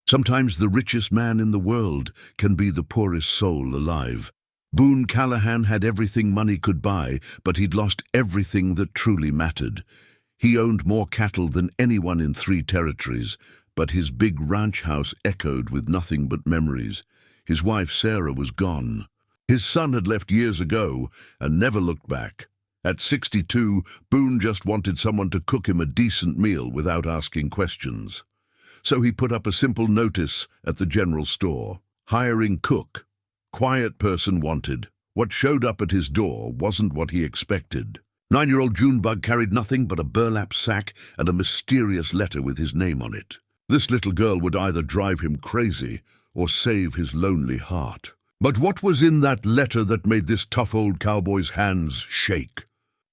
Sometimes the richest man in the world can be the poorest soul alive. Boone Callahan had everything money could buy, but he'd lost everything that truly mattered. He owned more cattle than anyone in 3 territories, but his big ranch house echoed with nothing but memories. His wife Sarah was gone. His son had left years ago and never looked back. At 62, Boone just wanted someone to cook him a decent meal without asking questions. So he put up a simple notice at the general store: hiring cook. Quiet person wanted. What showed up at his door wasn't what he expected. 9-year-old Junebug carried nothing but a burlap sack and a mysterious letter with his name on it. This little girl would either drive him crazy or save his lonely heart. But what was in that letter that made this tough old cowboy's hands shake?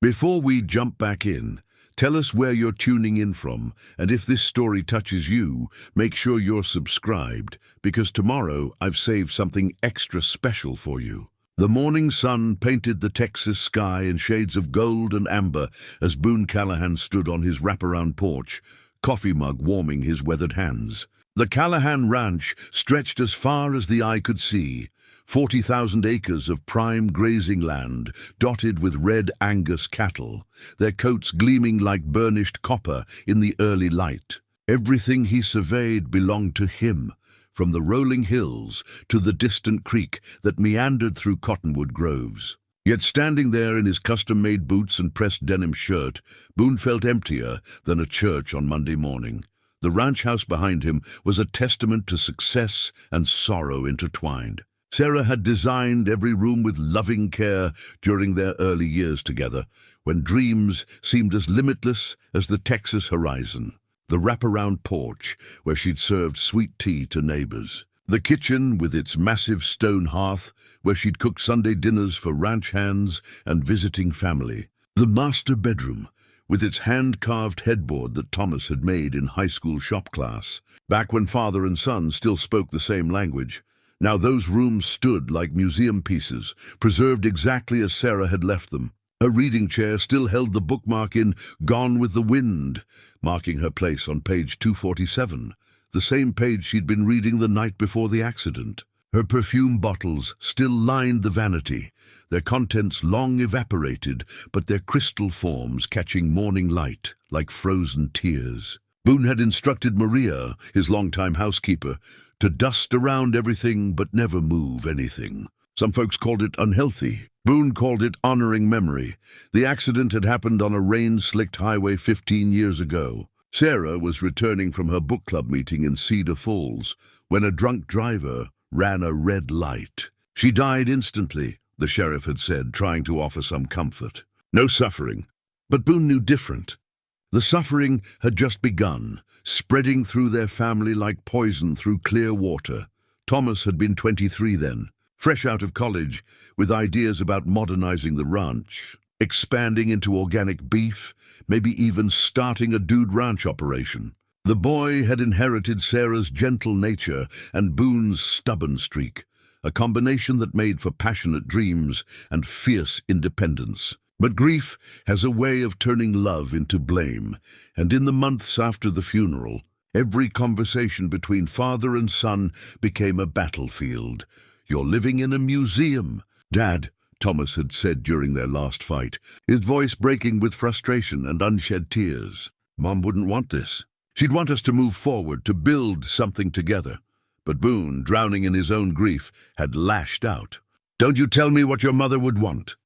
Before we jump back in, tell us where you're tuning in from, and if this story touches you, make sure you're subscribed, because tomorrow I've saved something extra special for you. The morning sun painted the Texas sky in shades of gold and amber as Boone Callahan stood on his wraparound porch, coffee mug warming his weathered hands. The Callahan Ranch stretched as far as the eye could see, 40,000 acres of prime grazing land dotted with red Angus cattle, their coats gleaming like burnished copper in the early light. Everything he surveyed belonged to him, from the rolling hills to the distant creek that meandered through cottonwood groves. Yet standing there in his custom-made boots and pressed denim shirt, Boone felt emptier than a church on Monday morning. The ranch house behind him was a testament to success and sorrow intertwined. Sarah had designed every room with loving care during their early years together, when dreams seemed as limitless as the Texas horizon. The wraparound porch, where she'd served sweet tea to neighbors. The kitchen, with its massive stone hearth, where she'd cooked Sunday dinners for ranch hands and visiting family. The master bedroom, with its hand-carved headboard that Thomas had made in high school shop class, back when father and son still spoke the same language. Now those rooms stood like museum pieces, preserved exactly as Sarah had left them. Her reading chair still held the bookmark in Gone with the Wind, marking her place on page 247, the same page she'd been reading the night before the accident. Her perfume bottles still lined the vanity, their contents long evaporated, but their crystal forms catching morning light like frozen tears. Boone had instructed Maria, his longtime housekeeper, to dust around everything but never move anything. Some folks called it unhealthy. Boone called it honoring memory. The accident had happened on a rain-slicked highway 15 years ago. Sarah was returning from her book club meeting in Cedar Falls when a drunk driver ran a red light. She died instantly, the sheriff had said, trying to offer some comfort. No suffering. But Boone knew different. The suffering had just begun, spreading through their family like poison through clear water. Thomas had been 23 then, fresh out of college, with ideas about modernizing the ranch, expanding into organic beef, maybe even starting a dude ranch operation. The boy had inherited Sarah's gentle nature and Boone's stubborn streak, a combination that made for passionate dreams and fierce independence. But grief has a way of turning love into blame, and in the months after the funeral, every conversation between father and son became a battlefield. "You're living in a museum, Dad," Thomas had said during their last fight, his voice breaking with frustration and unshed tears. "Mom wouldn't want this. She'd want us to move forward, to build something together." But Boone, drowning in his own grief, had lashed out. "Don't you tell me what your mother would want.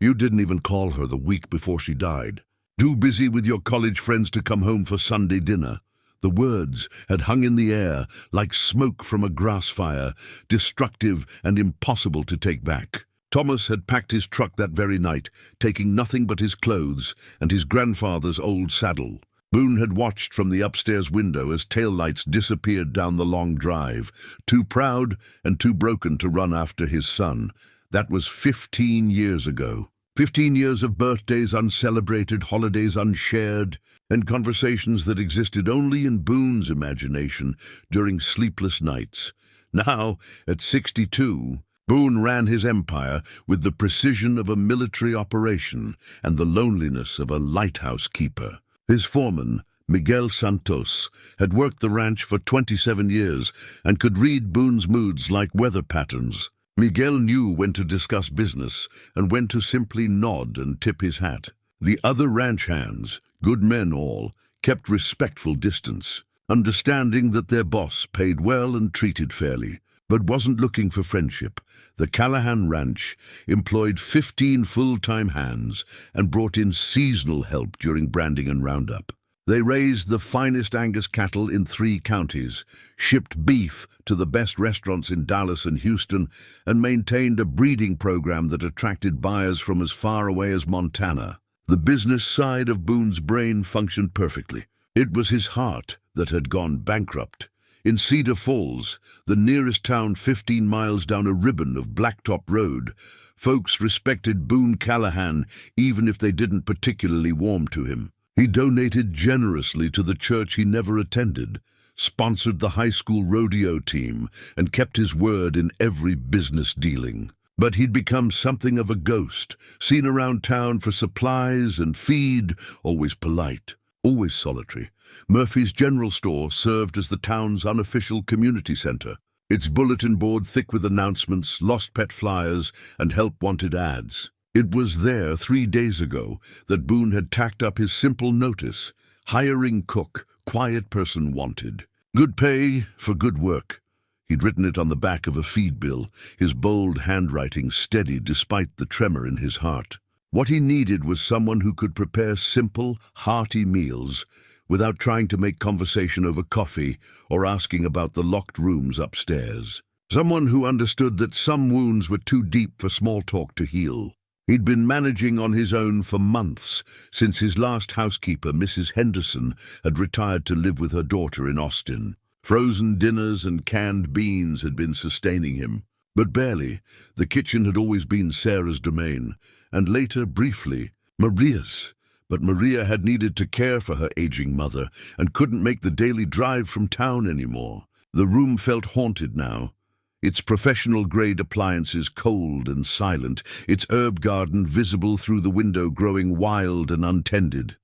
You didn't even call her the week before she died. Too busy with your college friends to come home for Sunday dinner." The words had hung in the air like smoke from a grass fire, destructive and impossible to take back. Thomas had packed his truck that very night, taking nothing but his clothes and his grandfather's old saddle. Boone had watched from the upstairs window as taillights disappeared down the long drive, too proud and too broken to run after his son. That was 15 years ago. 15 years of birthdays uncelebrated, holidays unshared, and conversations that existed only in Boone's imagination during sleepless nights. Now, at 62, Boone ran his empire with the precision of a military operation and the loneliness of a lighthouse keeper. His foreman, Miguel Santos, had worked the ranch for 27 years and could read Boone's moods like weather patterns. Miguel knew when to discuss business and when to simply nod and tip his hat. The other ranch hands, good men all, kept respectful distance, understanding that their boss paid well and treated fairly, but wasn't looking for friendship. The Callahan Ranch employed 15 full-time hands and brought in seasonal help during branding and roundup. They raised the finest Angus cattle in 3 counties, shipped beef to the best restaurants in Dallas and Houston, and maintained a breeding program that attracted buyers from as far away as Montana. The business side of Boone's brain functioned perfectly. It was his heart that had gone bankrupt. In Cedar Falls, the nearest town 15 miles down a ribbon of blacktop road, folks respected Boone Callahan even if they didn't particularly warm to him. He donated generously to the church he never attended, sponsored the high school rodeo team, and kept his word in every business dealing. But he'd become something of a ghost, seen around town for supplies and feed, always polite, always solitary. Murphy's General Store served as the town's unofficial community center, its bulletin board thick with announcements, lost pet flyers, and help-wanted ads. It was there 3 days ago that Boone had tacked up his simple notice: hiring cook, quiet person wanted. Good pay for good work. He'd written it on the back of a feed bill, his bold handwriting steady despite the tremor in his heart. What he needed was someone who could prepare simple, hearty meals without trying to make conversation over coffee or asking about the locked rooms upstairs. Someone who understood that some wounds were too deep for small talk to heal. He'd been managing on his own for months, since his last housekeeper, Mrs. Henderson, had retired to live with her daughter in Austin. Frozen dinners and canned beans had been sustaining him, but barely. The kitchen had always been Sarah's domain, and later, briefly, Maria's. But Maria had needed to care for her aging mother and couldn't make the daily drive from town anymore. The room felt haunted now, its professional-grade appliances cold and silent, its herb garden visible through the window growing wild and untended.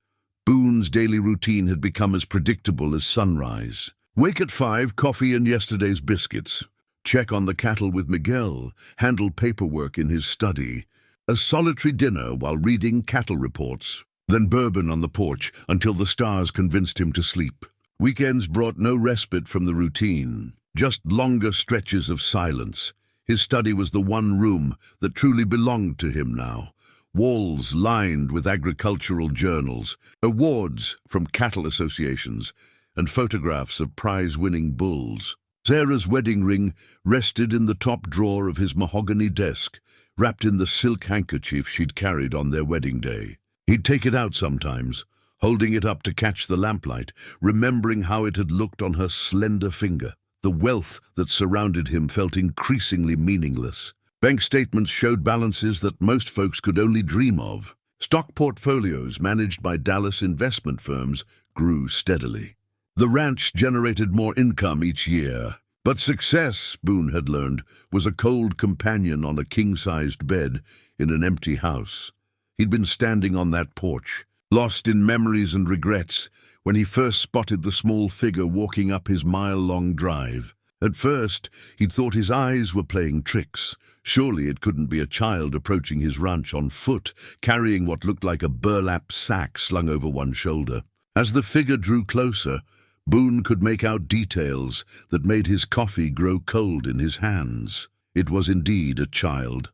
Boone's daily routine had become as predictable as sunrise. Wake at 5, coffee and yesterday's biscuits. Check on the cattle with Miguel, handle paperwork in his study. A solitary dinner while reading cattle reports. Then bourbon on the porch until the stars convinced him to sleep. Weekends brought no respite from the routine, just longer stretches of silence. His study was the one room that truly belonged to him now. Walls lined with agricultural journals, awards from cattle associations, and photographs of prize-winning bulls. Sarah's wedding ring rested in the top drawer of his mahogany desk, wrapped in the silk handkerchief she'd carried on their wedding day. He'd take it out sometimes, holding it up to catch the lamplight, remembering how it had looked on her slender finger. The wealth that surrounded him felt increasingly meaningless. Bank statements showed balances that most folks could only dream of. Stock portfolios managed by Dallas investment firms grew steadily. The ranch generated more income each year, but success, Boone had learned, was a cold companion on a king-sized bed in an empty house. He'd been standing on that porch, lost in memories and regrets, when he first spotted the small figure walking up his mile-long drive. At first, he'd thought his eyes were playing tricks. Surely it couldn't be a child approaching his ranch on foot, carrying what looked like a burlap sack slung over one shoulder. As the figure drew closer, Boone could make out details that made his coffee grow cold in his hands. It was indeed a child,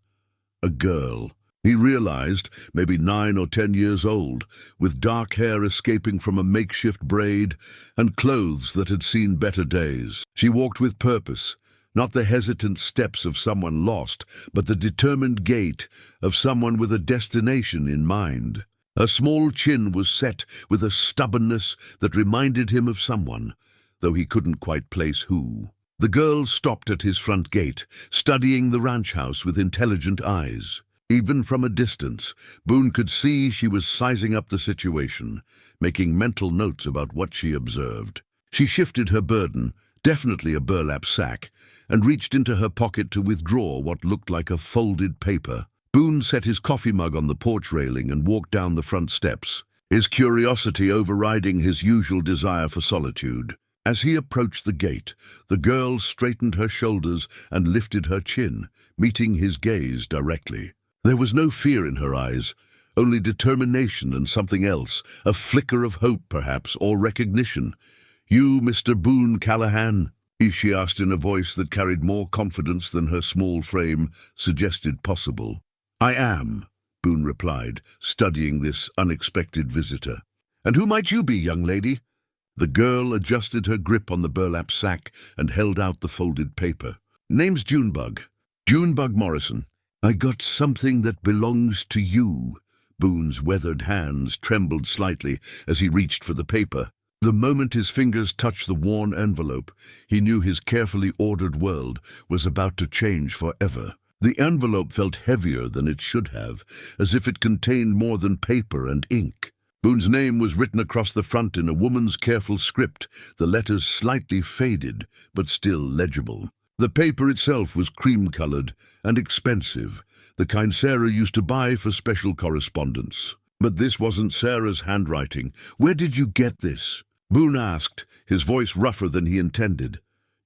a girl. He realized, maybe 9 or 10 years old, with dark hair escaping from a makeshift braid and clothes that had seen better days. She walked with purpose, not the hesitant steps of someone lost, but the determined gait of someone with a destination in mind. Her small chin was set with a stubbornness that reminded him of someone, though he couldn't quite place who. The girl stopped at his front gate, studying the ranch house with intelligent eyes. Even from a distance, Boone could see she was sizing up the situation, making mental notes about what she observed. She shifted her burden, definitely a burlap sack, and reached into her pocket to withdraw what looked like a folded paper. Boone set his coffee mug on the porch railing and walked down the front steps. his curiosity overriding his usual desire for solitude. As he approached the gate, the girl straightened her shoulders and lifted her chin, meeting his gaze directly. There was no fear in her eyes, only determination and something else, a flicker of hope perhaps, or recognition. "You, Mr. Boone Callahan?" she asked in a voice that carried more confidence than her small frame suggested possible. "I am," Boone replied, studying this unexpected visitor. "And who might you be, young lady?" The girl adjusted her grip on the burlap sack and held out the folded paper. "Name's Junebug. Junebug Morrison. I got something that belongs to you." Boone's weathered hands trembled slightly as he reached for the paper. The moment his fingers touched the worn envelope, he knew his carefully ordered world was about to change forever. The envelope felt heavier than it should have, as if it contained more than paper and ink. Boone's name was written across the front in a woman's careful script, the letters slightly faded, but still legible. The paper itself was cream-colored and expensive, the kind Sarah used to buy for special correspondence. But this wasn't Sarah's handwriting. "Where did you get this?" Boone asked, his voice rougher than he intended.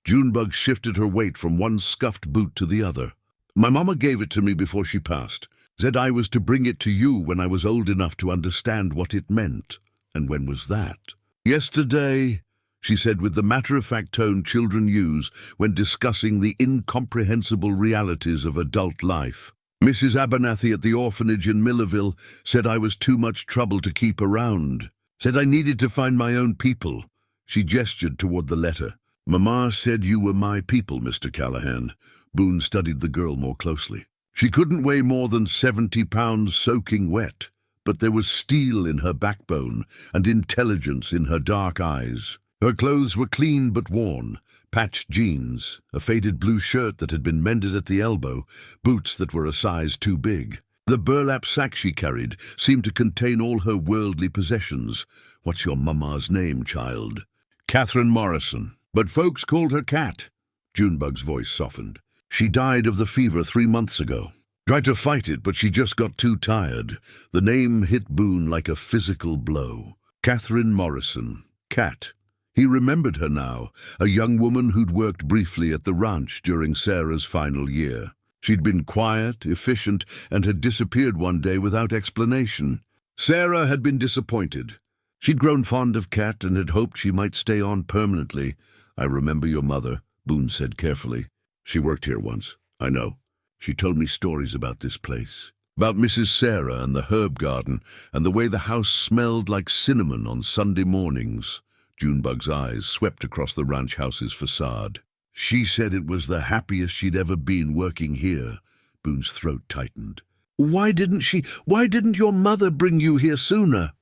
Junebug shifted her weight from one scuffed boot to the other. "My mama gave it to me before she passed. Said I was to bring it to you when I was old enough to understand what it meant." "And when was that?" "Yesterday," she said with the matter-of-fact tone children use when discussing the incomprehensible realities of adult life. "Mrs. Abernathy at the orphanage in Millerville said I was too much trouble to keep around. Said I needed to find my own people." She gestured toward the letter. "Mama said you were my people, Mr. Callahan." Boone studied the girl more closely. She couldn't weigh more than 70 pounds soaking wet, but there was steel in her backbone and intelligence in her dark eyes. Her clothes were clean but worn, patched jeans, a faded blue shirt that had been mended at the elbow, boots that were a size too big. The burlap sack she carried seemed to contain all her worldly possessions. "What's your mama's name, child?" "Catherine Morrison. But folks called her Cat." Junebug's voice softened. "She died of the fever 3 months ago. Tried to fight it, but she just got too tired." The name hit Boone like a physical blow. Catherine Morrison. Cat. He remembered her now, a young woman who'd worked briefly at the ranch during Sarah's final year. She'd been quiet, efficient, and had disappeared one day without explanation. Sarah had been disappointed. She'd grown fond of Cat and had hoped she might stay on permanently. "I remember your mother," Boone said carefully. "She worked here once. I know. She told me stories about this place. About Mrs. Sarah and the herb garden, and the way the house smelled like cinnamon on Sunday mornings." Junebug's eyes swept across the ranch house's facade. "She said it was the happiest she'd ever been working here." Boone's throat tightened. Why didn't your mother bring you here sooner?"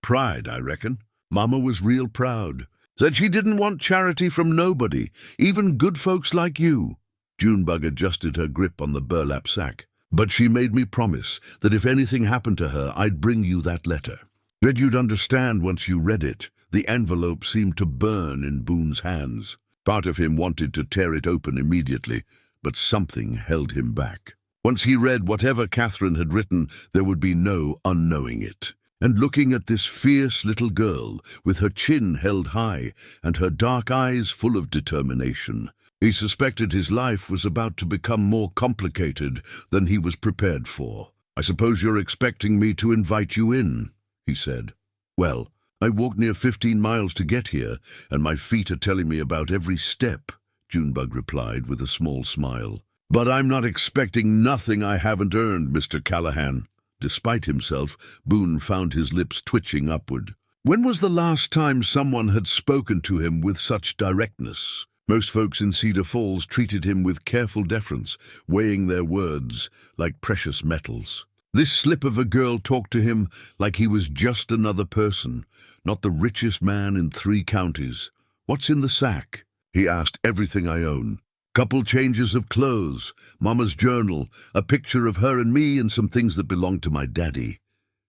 "Pride, I reckon. Mama was real proud. Said she didn't want charity from nobody, even good folks like you." Junebug adjusted her grip on the burlap sack. "But she made me promise that if anything happened to her, I'd bring you that letter. Said you'd understand once you read it." The envelope seemed to burn in Boone's hands. Part of him wanted to tear it open immediately, but something held him back. Once he read whatever Catherine had written, there would be no unknowing it. And looking at this fierce little girl, with her chin held high and her dark eyes full of determination, he suspected his life was about to become more complicated than he was prepared for. "I suppose you're expecting me to invite you in," he said. "Well, I walked near 15 miles to get here, and my feet are telling me about every step," Junebug replied with a small smile. "But I'm not expecting nothing I haven't earned, Mr. Callahan." Despite himself, Boone found his lips twitching upward. When was the last time someone had spoken to him with such directness? Most folks in Cedar Falls treated him with careful deference, weighing their words like precious metals. This slip of a girl talked to him like he was just another person, not the richest man in 3 counties. "What's in the sack?" he asked. "Everything I own. Couple changes of clothes, Mama's journal, a picture of her and me, and some things that belonged to my daddy."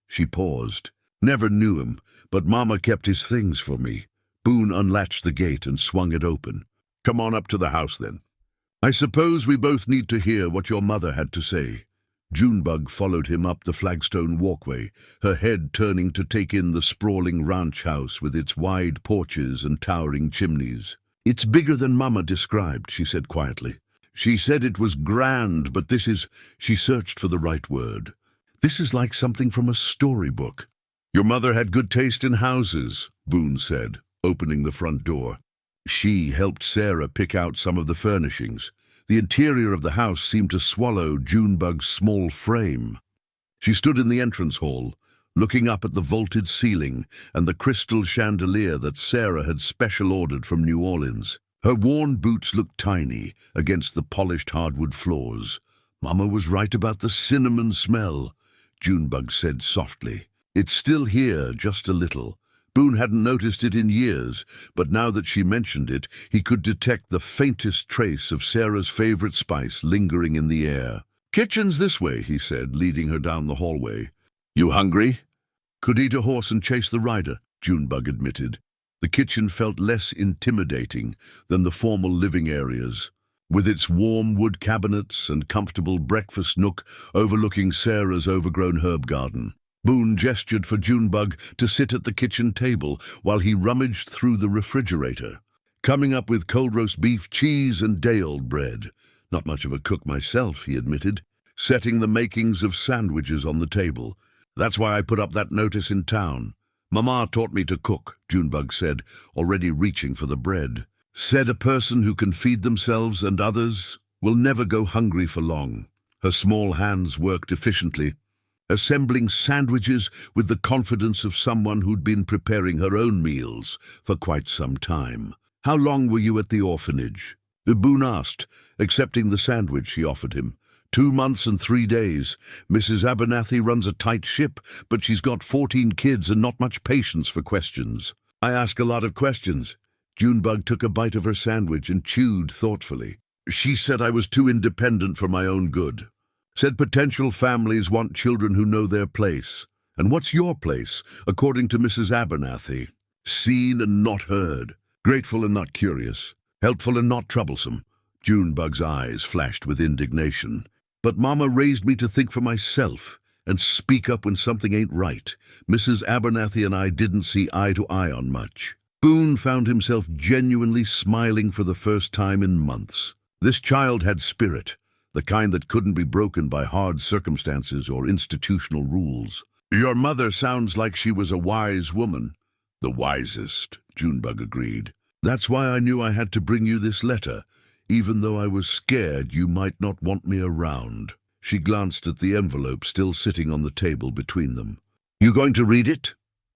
She paused. "Never knew him, but Mama kept his things for me." Boone unlatched the gate and swung it open. "Come on up to the house, then. I suppose we both need to hear what your mother had to say." Junebug followed him up the flagstone walkway, her head turning to take in the sprawling ranch house with its wide porches and towering chimneys. "It's bigger than Mama described," she said quietly. "She said it was grand, but this is—" She searched for the right word. "This is like something from a storybook." "Your mother had good taste in houses," Boone said, opening the front door. She helped Sarah pick out some of the furnishings. The interior of the house seemed to swallow Junebug's small frame. She stood in the entrance hall, looking up at the vaulted ceiling and the crystal chandelier that Sarah had special ordered from New Orleans. Her worn boots looked tiny against the polished hardwood floors. "Mama was right about the cinnamon smell," Junebug said softly. "It's still here, just a little." Boone hadn't noticed it in years, but now that she mentioned it, he could detect the faintest trace of Sarah's favorite spice lingering in the air. "Kitchen's this way," he said, leading her down the hallway. "You hungry?" "Could eat a horse and chase the rider," Junebug admitted. The kitchen felt less intimidating than the formal living areas, with its warm wood cabinets and comfortable breakfast nook overlooking Sarah's overgrown herb garden. Boone gestured for Junebug to sit at the kitchen table while he rummaged through the refrigerator, coming up with cold roast beef, cheese, and day-old bread. "Not much of a cook myself," he admitted, setting the makings of sandwiches on the table. "That's why I put up that notice in town. Mama taught me to cook," Junebug said, already reaching for the bread. "Said a person who can feed themselves and others will never go hungry for long." Her small hands worked efficiently, assembling sandwiches with the confidence of someone who'd been preparing her own meals for quite some time. "How long were you at the orphanage?" Boone asked, accepting the sandwich she offered him. 2 months and 3 days. Mrs. Abernathy runs a tight ship, but she's got 14 kids and not much patience for questions. I ask a lot of questions." Junebug took a bite of her sandwich and chewed thoughtfully. "She said I was too independent for my own good. Said potential families want children who know their place. And what's your place, according to Mrs. Abernathy? Seen and not heard. Grateful and not curious. Helpful and not troublesome." Junebug's eyes flashed with indignation. "But Mama raised me to think for myself and speak up when something ain't right. Mrs. Abernathy and I didn't see eye to eye on much." Boone found himself genuinely smiling for the first time in months. This child had spirit, the kind that couldn't be broken by hard circumstances or institutional rules. "Your mother sounds like she was a wise woman." "The wisest," Junebug agreed. "That's why I knew I had to bring you this letter, even though I was scared you might not want me around." She glanced at the envelope still sitting on the table between them. "You going to read it?"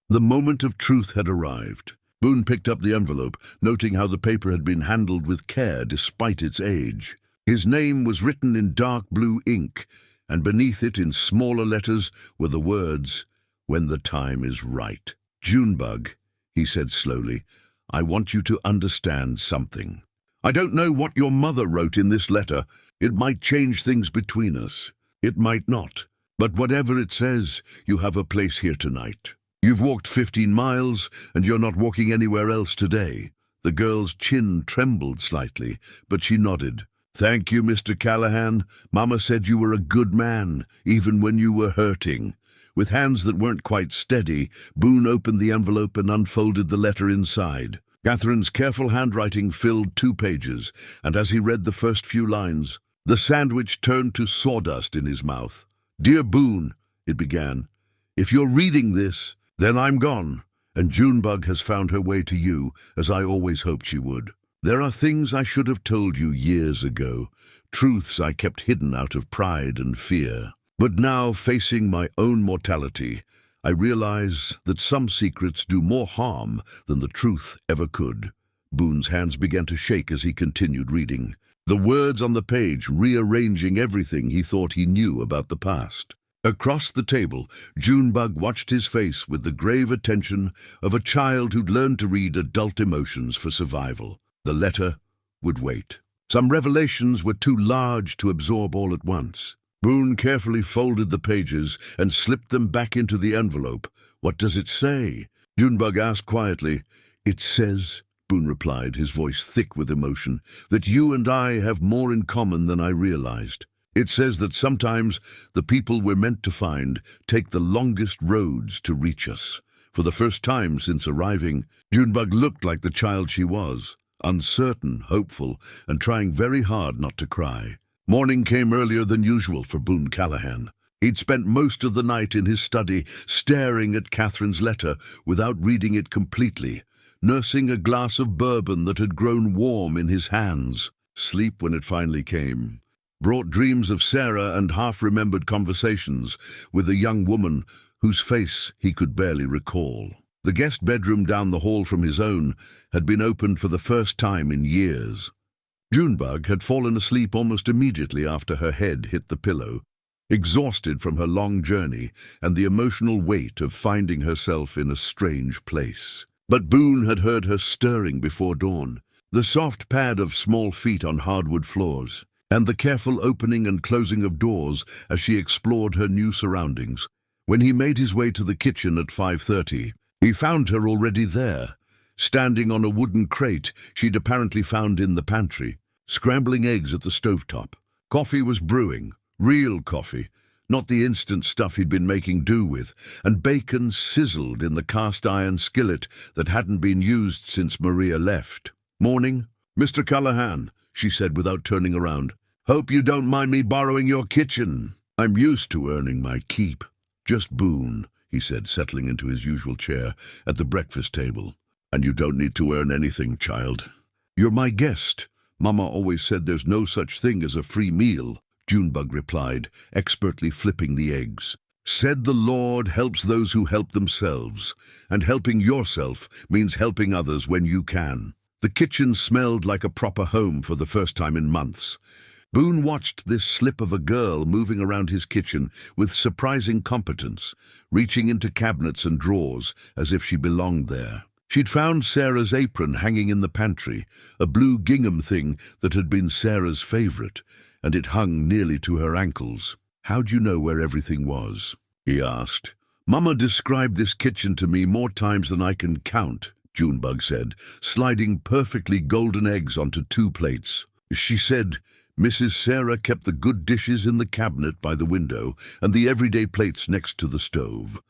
The moment of truth had arrived. Boone picked up the envelope, noting how the paper had been handled with care despite its age. His name was written in dark blue ink, and beneath it in smaller letters were the words, "When the time is right." "Junebug," he said slowly, "I want you to understand something. I don't know what your mother wrote in this letter. It might change things between us. It might not. But whatever it says, you have a place here tonight. You've walked 15 miles, and you're not walking anywhere else today." The girl's chin trembled slightly, but she nodded. "Thank you, Mr. Callahan. Mama said you were a good man, even when you were hurting." With hands that weren't quite steady, Boone opened the envelope and unfolded the letter inside. Catherine's careful handwriting filled 2 pages, and as he read the first few lines, the sandwich turned to sawdust in his mouth. "Dear Boone," it began, "if you're reading this, then I'm gone, and Junebug has found her way to you, as I always hoped she would. There are things I should have told you years ago, truths I kept hidden out of pride and fear. But now, facing my own mortality, I realize that some secrets do more harm than the truth ever could." Boone's hands began to shake as he continued reading, the words on the page rearranging everything he thought he knew about the past. Across the table, Junebug watched his face with the grave attention of a child who'd learned to read adult emotions for survival. The letter would wait. Some revelations were too large to absorb all at once. Boone carefully folded the pages and slipped them back into the envelope. "What does it say?" Junebug asked quietly. "It says," Boone replied, his voice thick with emotion, "that you and I have more in common than I realized. It says that sometimes the people we're meant to find take the longest roads to reach us. For the first time since arriving, Junebug looked like the child she was, uncertain, hopeful, and trying very hard not to cry. Morning came earlier than usual for Boone Callahan. He'd spent most of the night in his study, staring at Catherine's letter without reading it completely, nursing a glass of bourbon that had grown warm in his hands. Sleep, when it finally came, brought dreams of Sarah and half-remembered conversations with a young woman whose face he could barely recall. The guest bedroom down the hall from his own had been opened for the first time in years. Junebug had fallen asleep almost immediately after her head hit the pillow, exhausted from her long journey and the emotional weight of finding herself in a strange place. But Boone had heard her stirring before dawn, the soft pad of small feet on hardwood floors, and the careful opening and closing of doors as she explored her new surroundings. When he made his way to the kitchen at 5:30, he found her already there, standing on a wooden crate she'd apparently found in the pantry, scrambling eggs at the stovetop. Coffee was brewing, real coffee, not the instant stuff he'd been making do with, and bacon sizzled in the cast-iron skillet that hadn't been used since Maria left. "Morning, Mr. Callahan," she said without turning around. "Hope you don't mind me borrowing your kitchen. I'm used to earning my keep." "Just Boone," he said, settling into his usual chair at the breakfast table. "And you don't need to earn anything, child. You're my guest. Mama always said there's no such thing as a free meal," Junebug replied, expertly flipping the eggs. "Said the Lord helps those who help themselves, and helping yourself means helping others when you can." The kitchen smelled like a proper home for the first time in months. Boone watched this slip of a girl moving around his kitchen with surprising competence, reaching into cabinets and drawers as if she belonged there. She'd found Sarah's apron hanging in the pantry, a blue gingham thing that had been Sarah's favorite, and it hung nearly to her ankles. "How'd you know where everything was?" he asked. "Mama described this kitchen to me more times than I can count," Junebug said, sliding perfectly golden eggs onto 2 plates. "She said Mrs. Sarah kept the good dishes in the cabinet by the window and the everyday plates next to the stove.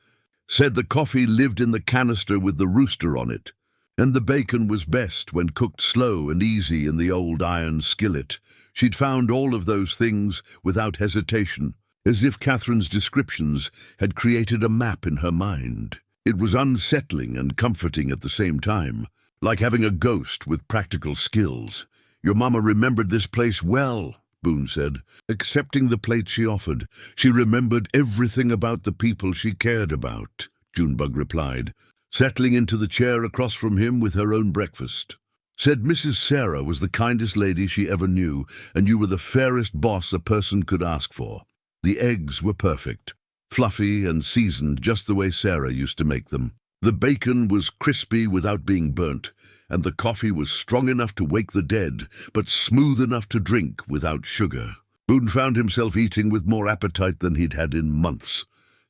Said the coffee lived in the canister with the rooster on it, and the bacon was best when cooked slow and easy in the old iron skillet. She'd found all of those things without hesitation, as if Catherine's descriptions had created a map in her mind. It was unsettling and comforting at the same time, like having a ghost with practical skills. "Your mama remembered this place well," Boone said, accepting the plate she offered. "She remembered everything about the people she cared about," Junebug replied, settling into the chair across from him with her own breakfast. "Said Mrs. Sarah was the kindest lady she ever knew, and you were the fairest boss a person could ask for. The eggs were perfect, fluffy and seasoned just the way Sarah used to make them. The bacon was crispy without being burnt, and the coffee was strong enough to wake the dead, but smooth enough to drink without sugar." Boone found himself eating with more appetite than he'd had in months.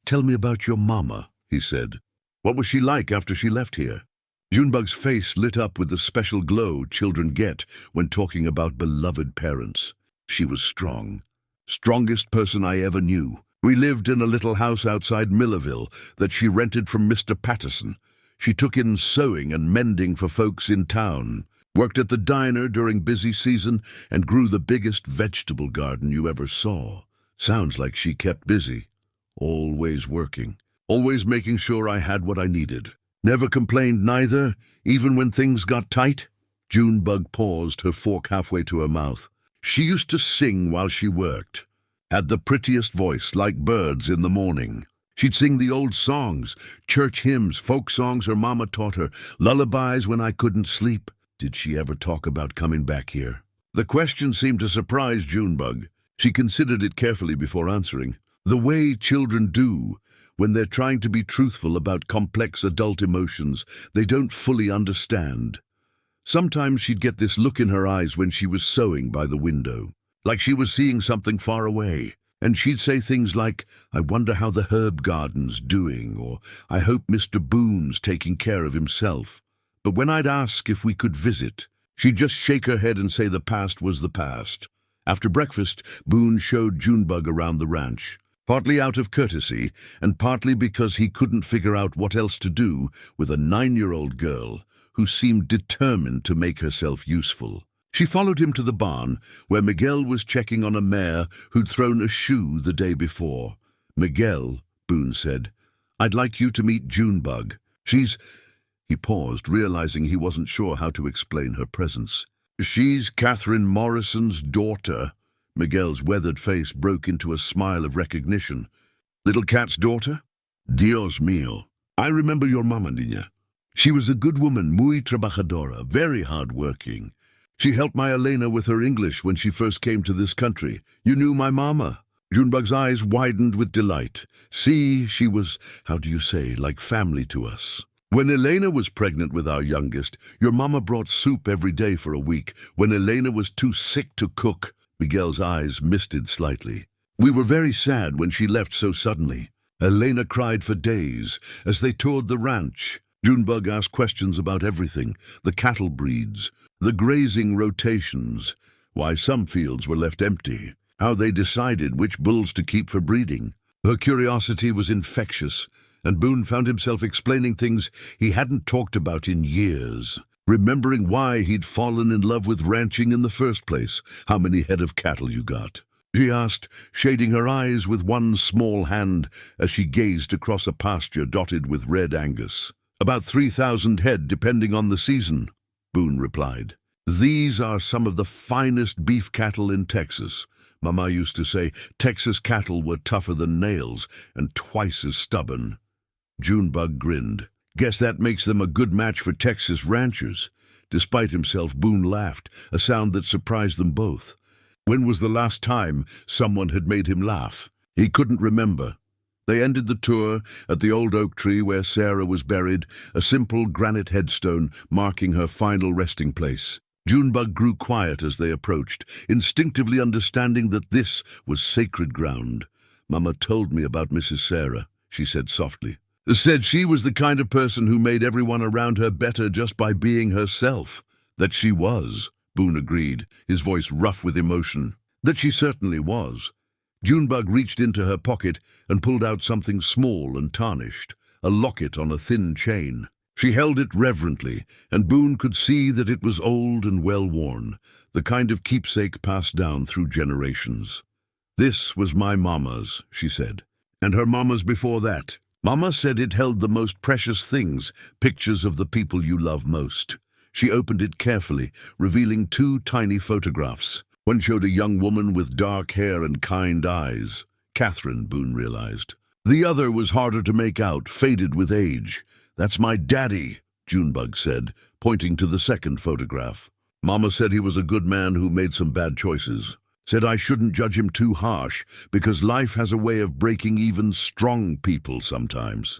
"Tell me about your mama," he said. "What was she like after she left here?" Junebug's face lit up with the special glow children get when talking about beloved parents. "She was strong. Strongest person I ever knew. We lived in a little house outside Millerville that she rented from Mr. Patterson. She took in sewing and mending for folks in town, worked at the diner during busy season, and grew the biggest vegetable garden you ever saw. Sounds like she kept busy. Always working. Always making sure I had what I needed. Never complained neither, even when things got tight." Junebug paused, her fork halfway to her mouth. "She used to sing while she worked. Had the prettiest voice, like birds in the morning. She'd sing the old songs, church hymns, folk songs her mama taught her, lullabies when I couldn't sleep." "Did she ever talk about coming back here?" The question seemed to surprise Junebug. She considered it carefully before answering. The way children do when they're trying to be truthful about complex adult emotions they don't fully understand. Sometimes she'd get this look in her eyes when she was sewing by the window, like she was seeing something far away. And she'd say things like, "I wonder how the herb garden's doing," or "I hope Mr. Boone's taking care of himself." But when I'd ask if we could visit, she'd just shake her head and say the past was the past, After breakfast, Boone showed Junebug around the ranch, partly out of courtesy and partly because he couldn't figure out what else to do with a 9-year-old girl who seemed determined to make herself useful. She followed him to the barn, where Miguel was checking on a mare who'd thrown a shoe the day before. "Miguel," Boone said, "I'd like you to meet Junebug. She's—" He paused, realizing he wasn't sure how to explain her presence. "She's Catherine Morrison's daughter." Miguel's weathered face broke into a smile of recognition. "Little Cat's daughter? Dios mío. I remember your mama, niña. She was a good woman, muy trabajadora, very hard-working. She helped my Elena with her English when she first came to this country. You knew my mama." Junebug's eyes widened with delight. "See, she was, how do you say, like family to us. When Elena was pregnant with our youngest, your mama brought soup every day for a week, when Elena was too sick to cook." Miguel's eyes misted slightly. "We were very sad when she left so suddenly. Elena cried for days as they toured the ranch." Junebug asked questions about everything: the cattle breeds, the grazing rotations, why some fields were left empty, how they decided which bulls to keep for breeding. Her curiosity was infectious, and Boone found himself explaining things he hadn't talked about in years, remembering why he'd fallen in love with ranching in the first place. "How many head of cattle you got?" she asked, shading her eyes with one small hand as she gazed across a pasture dotted with red Angus. "About 3,000 head, depending on the season," Boone replied. "These are some of the finest beef cattle in Texas. Mama used to say Texas cattle were tougher than nails and twice as stubborn." Junebug grinned. "Guess that makes them a good match for Texas ranchers." Despite himself, Boone laughed, a sound that surprised them both. When was the last time someone had made him laugh? He couldn't remember. They ended the tour at the old oak tree where Sarah was buried, a simple granite headstone marking her final resting place. Junebug grew quiet as they approached, instinctively understanding that this was sacred ground. "Mama told me about Mrs. Sarah," she said softly. "Said she was the kind of person who made everyone around her better just by being herself." "That she was," Boone agreed, his voice rough with emotion. "That she certainly was." Junebug reached into her pocket and pulled out something small and tarnished, a locket on a thin chain. She held it reverently, and Boone could see that it was old and well-worn, the kind of keepsake passed down through generations. "This was my mama's," she said, "and her mama's before that. Mama said it held the most precious things, pictures of the people you love most." She opened it carefully, revealing 2 tiny photographs. One showed a young woman with dark hair and kind eyes. Catherine, Boone realized. The other was harder to make out, faded with age. "That's my daddy," Junebug said, pointing to the second photograph. "Mama said he was a good man who made some bad choices. Said I shouldn't judge him too harsh, because life has a way of breaking even strong people sometimes."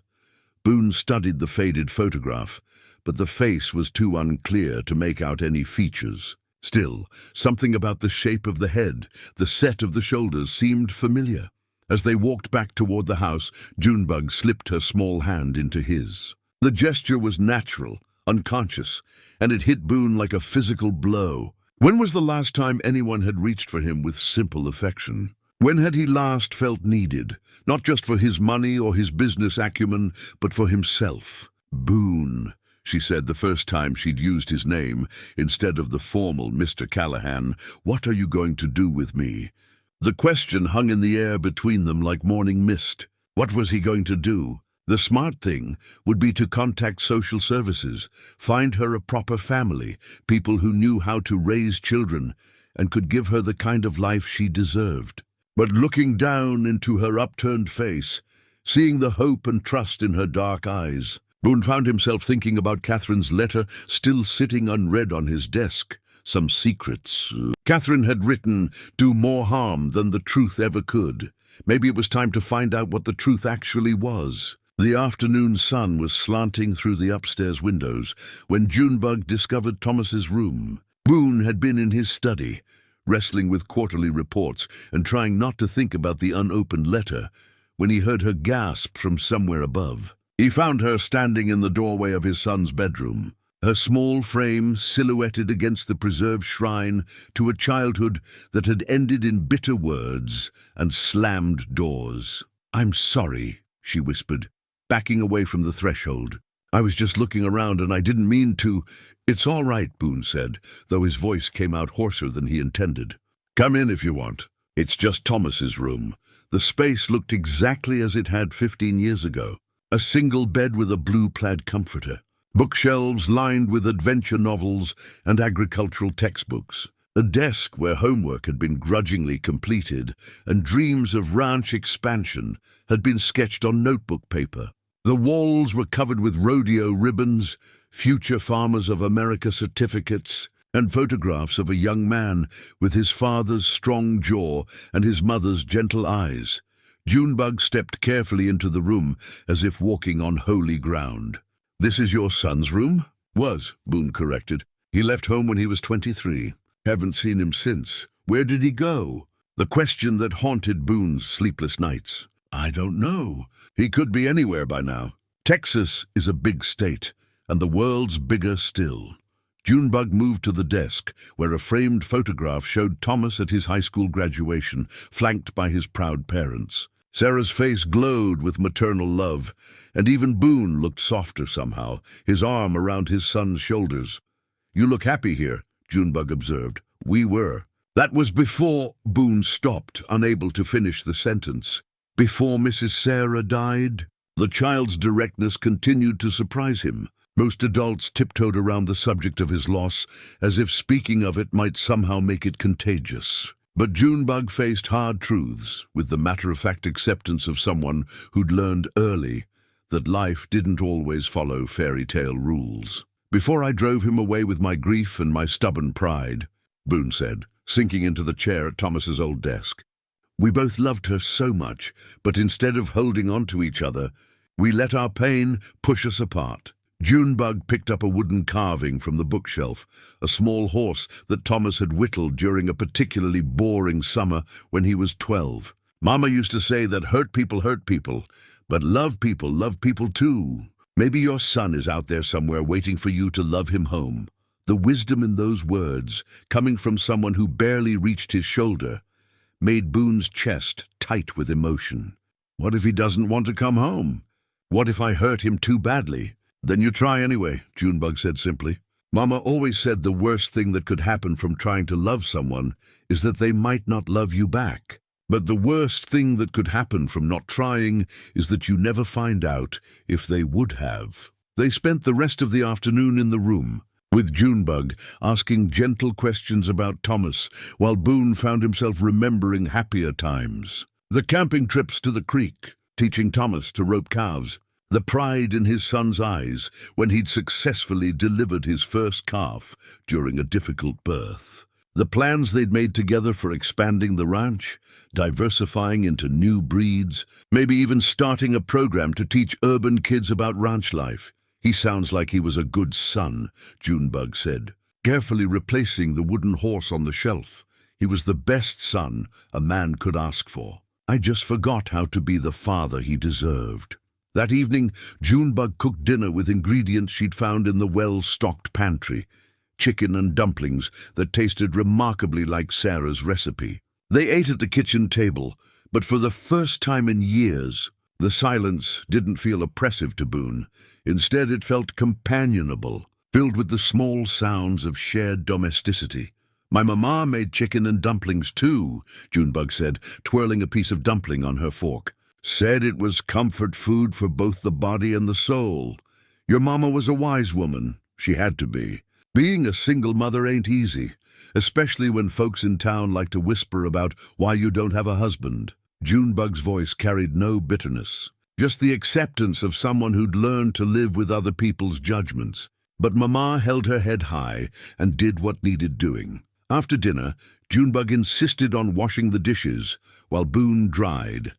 Boone studied the faded photograph, but the face was too unclear to make out any features. Still, something about the shape of the head, the set of the shoulders, seemed familiar. As they walked back toward the house, Junebug slipped her small hand into his. The gesture was natural, unconscious, and it hit Boone like a physical blow. When was the last time anyone had reached for him with simple affection? When had he last felt needed, not just for his money or his business acumen, but for himself? "Boone," she said the first time she'd used his name instead of the formal Mr. Callahan, "what are you going to do with me?" The question hung in the air between them like morning mist. What was he going to do? The smart thing would be to contact social services, find her a proper family, people who knew how to raise children and could give her the kind of life she deserved. But looking down into her upturned face, seeing the hope and trust in her dark eyes, Boone found himself thinking about Catherine's letter still sitting unread on his desk. Some secrets. Catherine had written, "Do more harm than the truth ever could." Maybe it was time to find out what the truth actually was. The afternoon sun was slanting through the upstairs windows when Junebug discovered Thomas's room. Boone had been in his study, wrestling with quarterly reports and trying not to think about the unopened letter, when he heard her gasp from somewhere above. He found her standing in the doorway of his son's bedroom. her small frame silhouetted against the preserved shrine to a childhood that had ended in bitter words and slammed doors. "I'm sorry," she whispered, backing away from the threshold. "I was just looking around and I didn't mean to—" "It's all right," Boone said, though his voice came out hoarser than he intended. "Come in if you want. It's just Thomas's room." The space looked exactly as it had 15 years ago. A single bed with a blue plaid comforter. Bookshelves lined with adventure novels and agricultural textbooks. A desk where homework had been grudgingly completed and dreams of ranch expansion had been sketched on notebook paper. The walls were covered with rodeo ribbons, Future Farmers of America certificates, and photographs of a young man with his father's strong jaw and his mother's gentle eyes. Junebug stepped carefully into the room as if walking on holy ground. "This is your son's room?" "Was," Boone corrected. "He left home when he was 23. Haven't seen him since. Where did he go?" The question that haunted Boone's sleepless nights. "I don't know. He could be anywhere by now. Texas is a big state, and the world's bigger still." Junebug moved to the desk, where a framed photograph showed Thomas at his high school graduation, flanked by his proud parents. Sarah's face glowed with maternal love, and even Boone looked softer somehow, his arm around his son's shoulders. "You look happy here," Junebug observed. "We were." That was before Boone stopped, unable to finish the sentence. "Before Mrs. Sarah died?" The child's directness continued to surprise him. Most adults tiptoed around the subject of his loss, as if speaking of it might somehow make it contagious. But Junebug faced hard truths, with the matter-of-fact acceptance of someone who'd learned early that life didn't always follow fairy tale rules. "Before I drove him away with my grief and my stubborn pride," Boone said, sinking into the chair at Thomas's old desk. "We both loved her so much, but instead of holding on to each other, we let our pain push us apart." Junebug picked up a wooden carving from the bookshelf, a small horse that Thomas had whittled during a particularly boring summer when he was 12. "Mama used to say that hurt people, but love people too. Maybe your son is out there somewhere waiting for you to love him home." The wisdom in those words, coming from someone who barely reached his shoulder, made Boone's chest tight with emotion. "What if he doesn't want to come home? What if I hurt him too badly?" "Then you try anyway," Junebug said simply. "Mama always said the worst thing that could happen from trying to love someone is that they might not love you back. But the worst thing that could happen from not trying is that you never find out if they would have." They spent the rest of the afternoon in the room, with Junebug asking gentle questions about Thomas, while Boone found himself remembering happier times. The camping trips to the creek, teaching Thomas to rope calves, the pride in his son's eyes when he'd successfully delivered his first calf during a difficult birth. The plans they'd made together for expanding the ranch, diversifying into new breeds, maybe even starting a program to teach urban kids about ranch life. "He sounds like he was a good son," Junebug said, carefully replacing the wooden horse on the shelf. "He was the best son a man could ask for. I just forgot how to be the father he deserved." That evening, Junebug cooked dinner with ingredients she'd found in the well-stocked pantry, chicken and dumplings that tasted remarkably like Sarah's recipe. They ate at the kitchen table, but for the first time in years, the silence didn't feel oppressive to Boone. Instead, it felt companionable, filled with the small sounds of shared domesticity. "My mama made chicken and dumplings too," Junebug said, twirling a piece of dumpling on her fork. "Said it was comfort food for both the body and the soul. Your mama was a wise woman. She had to be. Being a single mother ain't easy, especially when folks in town like to whisper about why you don't have a husband." Junebug's voice carried no bitterness, just the acceptance of someone who'd learned to live with other people's judgments. But Mama held her head high and did what needed doing. After dinner, Junebug insisted on washing the dishes, while Boone dried,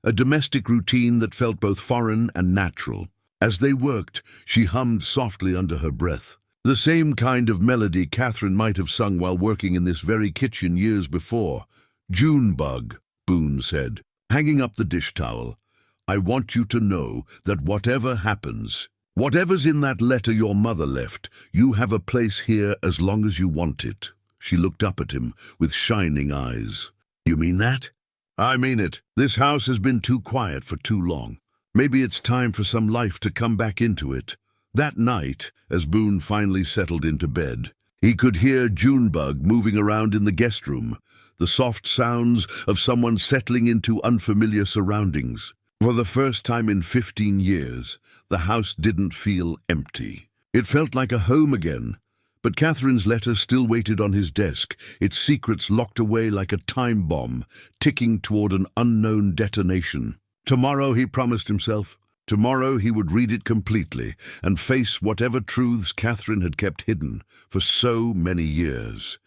a domestic routine that felt both foreign and natural. As they worked, she hummed softly under her breath, the same kind of melody Catherine might have sung while working in this very kitchen years before. "Junebug," Boone said, hanging up the dish towel, "I want you to know that whatever happens, Whatever's in that letter your mother left, you have a place here as long as you want it. She looked up at him with shining eyes. You mean that? I mean it. This house has been too quiet for too long. Maybe it's time for some life to come back into it. That night, as Boone finally settled into bed, he could hear Junebug moving around in the guest room, the soft sounds of someone settling into unfamiliar surroundings. For the first time in 15 years, the house didn't feel empty. It felt like a home again. But Catherine's letter still waited on his desk, its secrets locked away like a time bomb, ticking toward an unknown detonation. Tomorrow, he promised himself. Tomorrow he would read it completely and face whatever truths Catherine had kept hidden for so many years.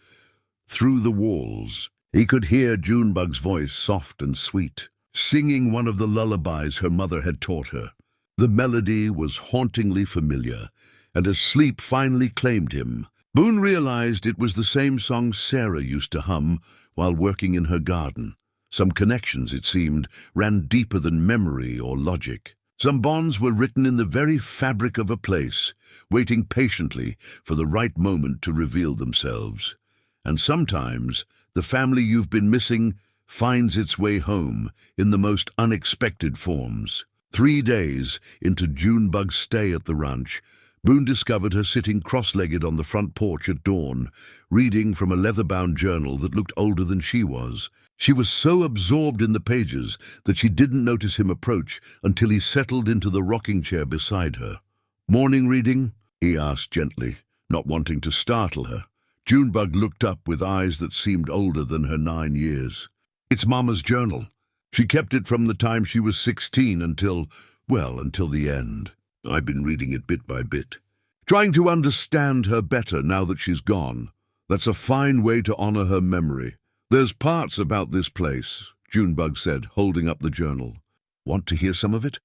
Through the walls, he could hear Junebug's voice, soft and sweet, singing one of the lullabies her mother had taught her. The melody was hauntingly familiar, and as sleep finally claimed him, Boone realized it was the same song Sarah used to hum while working in her garden. Some connections, it seemed, ran deeper than memory or logic. Some bonds were written in the very fabric of a place, waiting patiently for the right moment to reveal themselves. And sometimes the family you've been missing finds its way home in the most unexpected forms. 3 days into Junebug's stay at the ranch, Boone discovered her sitting cross-legged on the front porch at dawn, reading from a leather-bound journal that looked older than she was. She was so absorbed in the pages that she didn't notice him approach until he settled into the rocking chair beside her. "Morning reading?" he asked gently, not wanting to startle her. Junebug looked up with eyes that seemed older than her 9 years. "It's Mama's journal. She kept it from the time she was 16 until the end. I've been reading it bit by bit, trying to understand her better now that she's gone. That's a fine way to honor her memory. There's parts about this place," Junebug said, holding up the journal. "Want to hear some of it?"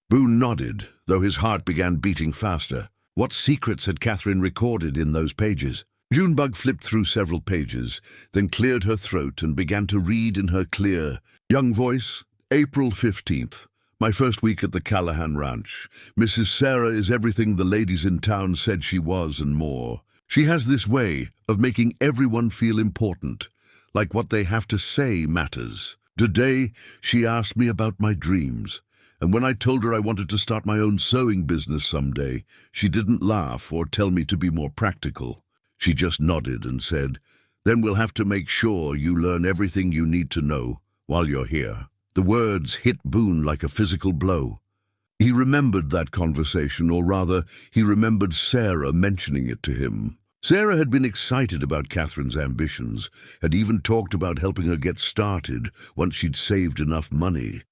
Boone nodded, though his heart began beating faster. What secrets had Catherine recorded in those pages? Junebug flipped through several pages, then cleared her throat and began to read in her clear, young voice. April 15th. My first week at the Callahan Ranch. Mrs. Sarah is everything the ladies in town said she was and more. She has this way of making everyone feel important, like what they have to say matters. Today, she asked me about my dreams, and when I told her I wanted to start my own sewing business someday, she didn't laugh or tell me to be more practical. She just nodded and said, "Then we'll have to make sure you learn everything you need to know while you're here." The words hit Boone like a physical blow. He remembered that conversation, or rather, he remembered Sarah mentioning it to him. Sarah had been excited about Catherine's ambitions, had even talked about helping her get started once she'd saved enough money.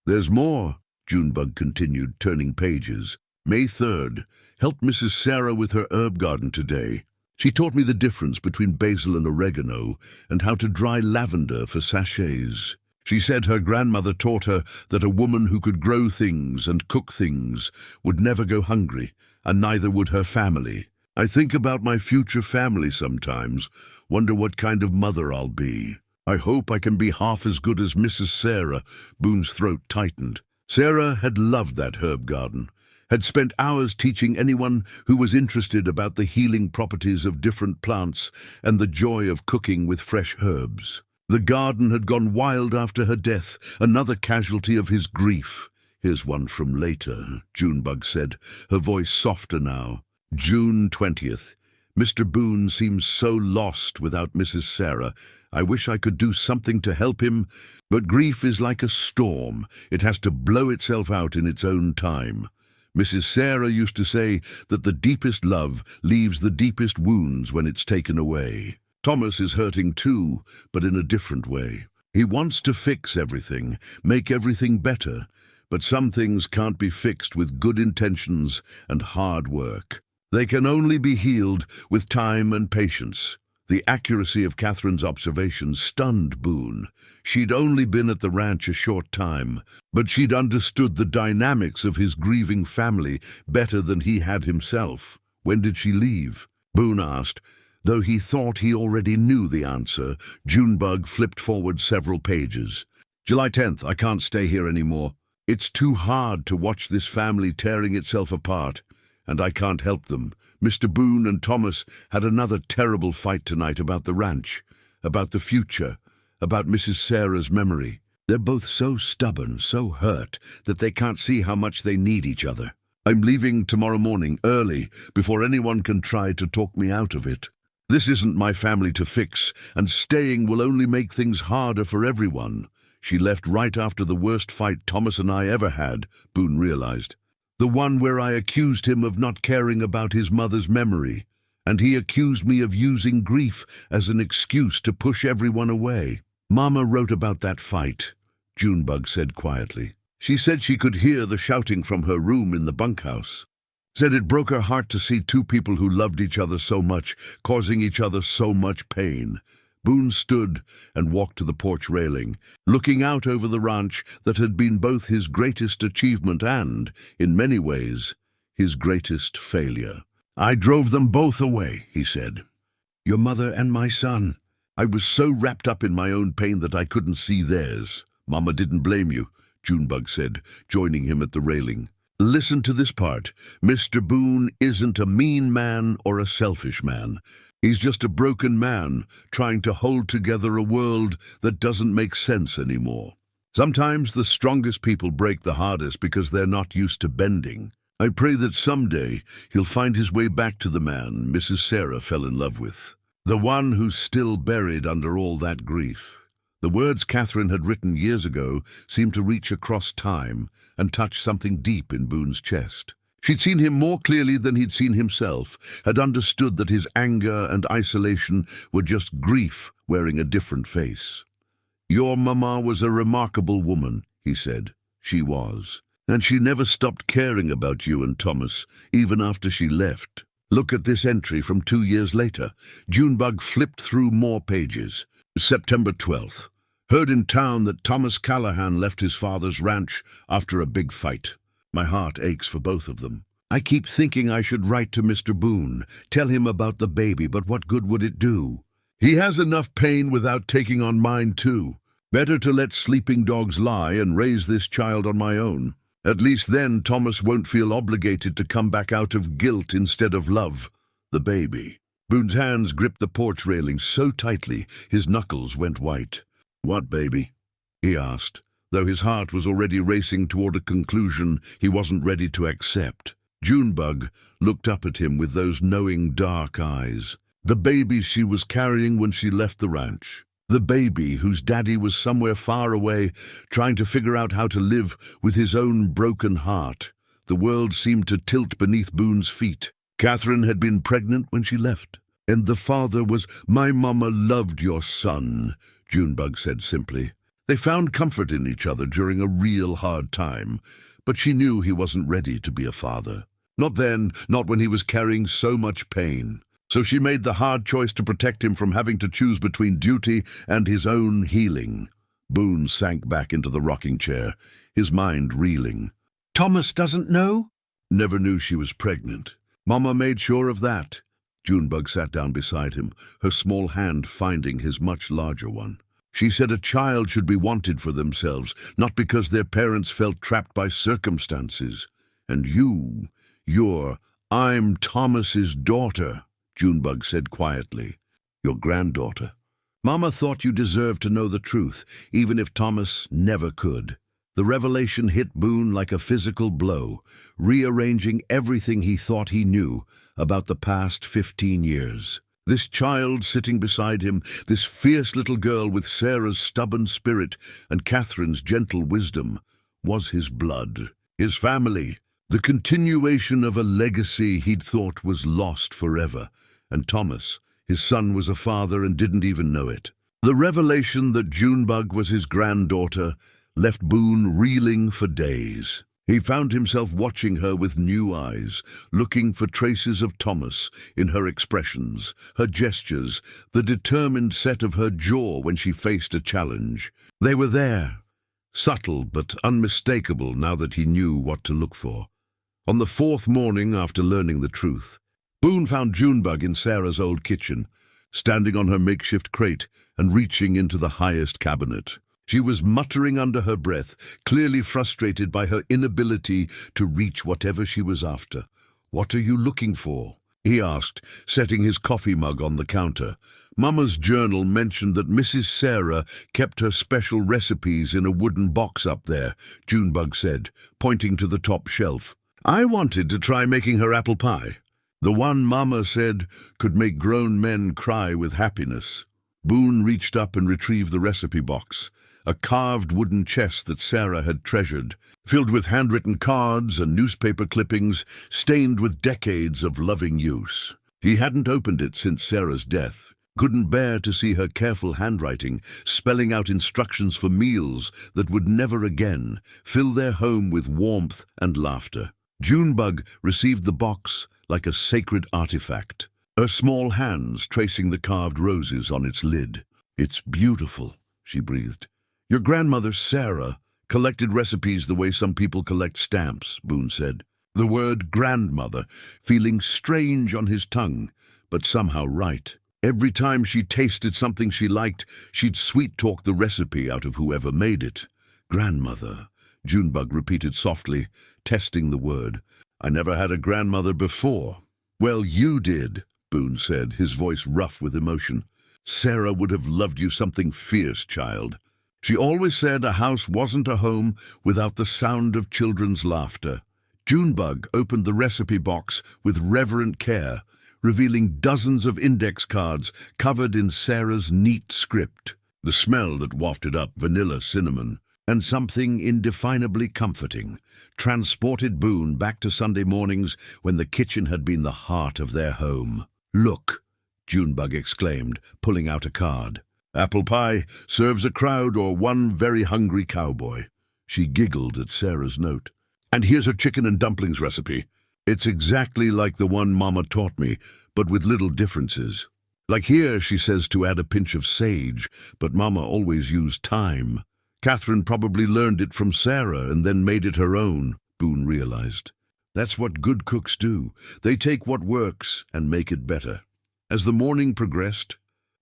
"There's more," Junebug continued, turning pages. "May 3rd. Helped Mrs. Sarah with her herb garden today. She taught me the difference between basil and oregano and how to dry lavender for sachets. She said her grandmother taught her that a woman who could grow things and cook things would never go hungry, and neither would her family. I think about my future family sometimes, wonder what kind of mother I'll be. I hope I can be half as good as Mrs. Sarah." Boone's throat tightened. Sarah had loved that herb garden, had spent hours teaching anyone who was interested about the healing properties of different plants and the joy of cooking with fresh herbs. The garden had gone wild after her death, another casualty of his grief. "Here's one from later," Junebug said, her voice softer now. June 20th. "Mr. Boone seems so lost without Mrs. Sarah. I wish I could do something to help him, but grief is like a storm. It has to blow itself out in its own time. Mrs. Sarah used to say that the deepest love leaves the deepest wounds when it's taken away. Thomas is hurting too, but in a different way. He wants to fix everything, make everything better, but some things can't be fixed with good intentions and hard work. They can only be healed with time and patience." The accuracy of Catherine's observations stunned Boone. She'd only been at the ranch a short time, but she'd understood the dynamics of his grieving family better than he had himself. "When did she leave?" Boone asked. Though he thought he already knew the answer, Junebug flipped forward several pages. "July 10th. I can't stay here anymore. It's too hard to watch this family tearing itself apart. and I can't help them. Mr. Boone and Thomas had another terrible fight tonight about the ranch, about the future, about Mrs. Sarah's memory. They're both so stubborn, so hurt, that they can't see how much they need each other. I'm leaving tomorrow morning, early, before anyone can try to talk me out of it. This isn't my family to fix, and staying will only make things harder for everyone. She left right after the worst fight Thomas and I ever had, Boone realized. The one where I accused him of not caring about his mother's memory, and he accused me of using grief as an excuse to push everyone away. Mama wrote about that fight, Junebug said quietly. She said she could hear the shouting from her room in the bunkhouse. Said it broke her heart to see two people who loved each other so much, causing each other so much pain. Boone stood and walked to the porch railing, looking out over the ranch that had been both his greatest achievement and, in many ways, his greatest failure. I drove them both away, he said. Your mother and my son. I was so wrapped up in my own pain that I couldn't see theirs. Mama didn't blame you, Junebug said, joining him at the railing. Listen to this part. Mr. Boone isn't a mean man or a selfish man. He's just a broken man trying to hold together a world that doesn't make sense anymore. Sometimes the strongest people break the hardest because they're not used to bending. I pray that someday he'll find his way back to the man Mrs. Sarah fell in love with, the one who's still buried under all that grief. The words Catherine had written years ago seemed to reach across time and touch something deep in Boone's chest. She'd seen him more clearly than he'd seen himself, had understood that his anger and isolation were just grief wearing a different face. Your mama was a remarkable woman, he said. She was. And she never stopped caring about you and Thomas, even after she left. Look at this entry from 2 years later. Junebug flipped through more pages. September 12th. Heard in town that Thomas Callahan left his father's ranch after a big fight. My heart aches for both of them. I keep thinking I should write to Mr. Boone, tell him about the baby, but what good would it do? He has enough pain without taking on mine too. Better to let sleeping dogs lie and raise this child on my own. At least then Thomas won't feel obligated to come back out of guilt instead of love. The baby. Boone's hands gripped the porch railing so tightly his knuckles went white. What baby? He asked, though his heart was already racing toward a conclusion he wasn't ready to accept. Junebug looked up at him with those knowing dark eyes. The baby she was carrying when she left the ranch. The baby whose daddy was somewhere far away, trying to figure out how to live with his own broken heart. The world seemed to tilt beneath Boone's feet. Catherine had been pregnant when she left, and the father was, "My mama loved your son," Junebug said simply. They found comfort in each other during a real hard time, but she knew he wasn't ready to be a father. Not then, not when he was carrying so much pain. So she made the hard choice to protect him from having to choose between duty and his own healing. Boone sank back into the rocking chair, his mind reeling. Thomas doesn't know? Never knew she was pregnant. Mama made sure of that. Junebug sat down beside him, her small hand finding his much larger one. She said a child should be wanted for themselves, not because their parents felt trapped by circumstances. And I'm Thomas's daughter, Junebug said quietly. Your granddaughter. Mama thought you deserved to know the truth, even if Thomas never could. The revelation hit Boone like a physical blow, rearranging everything he thought he knew about the past 15 years. This child sitting beside him, this fierce little girl with Sarah's stubborn spirit and Catherine's gentle wisdom, was his blood, his family, the continuation of a legacy he'd thought was lost forever. And Thomas, his son, was a father and didn't even know it. The revelation that Junebug was his granddaughter left Boone reeling for days. He found himself watching her with new eyes, looking for traces of Thomas in her expressions, her gestures, the determined set of her jaw when she faced a challenge. They were there, subtle but unmistakable now that he knew what to look for. On the 4th morning after learning the truth, Boone found Junebug in Sarah's old kitchen, standing on her makeshift crate and reaching into the highest cabinet. She was muttering under her breath, clearly frustrated by her inability to reach whatever she was after. "What are you looking for?" he asked, setting his coffee mug on the counter. Mama's journal mentioned that Mrs. Sarah kept her special recipes in a wooden box up there, Junebug said, pointing to the top shelf. "I wanted to try making her apple pie. The one Mama said could make grown men cry with happiness." Boone reached up and retrieved the recipe box, a carved wooden chest that Sarah had treasured, filled with handwritten cards and newspaper clippings, stained with decades of loving use. He hadn't opened it since Sarah's death, couldn't bear to see her careful handwriting, spelling out instructions for meals that would never again fill their home with warmth and laughter. Junebug received the box like a sacred artifact, her small hands tracing the carved roses on its lid. "It's beautiful," she breathed. "Your grandmother, Sarah, collected recipes the way some people collect stamps," Boone said. The word grandmother feeling strange on his tongue, but somehow right. Every time she tasted something she liked, she'd sweet-talk the recipe out of whoever made it. "Grandmother," Junebug repeated softly, testing the word. "I never had a grandmother before." "Well, you did," Boone said, his voice rough with emotion. "Sarah would have loved you something fierce, child. She always said a house wasn't a home without the sound of children's laughter." Junebug opened the recipe box with reverent care, revealing dozens of index cards covered in Sarah's neat script. The smell that wafted up vanilla cinnamon, and something indefinably comforting, transported Boone back to Sunday mornings when the kitchen had been the heart of their home. "Look," Junebug exclaimed, pulling out a card. "Apple pie serves a crowd or one very hungry cowboy." She giggled at Sarah's note. "And here's her chicken and dumplings recipe. It's exactly like the one Mama taught me, but with little differences. Like here, she says to add a pinch of sage, but Mama always used thyme. Catherine probably learned it from Sarah and then made it her own," Boone realized. That's what good cooks do. They take what works and make it better. As the morning progressed,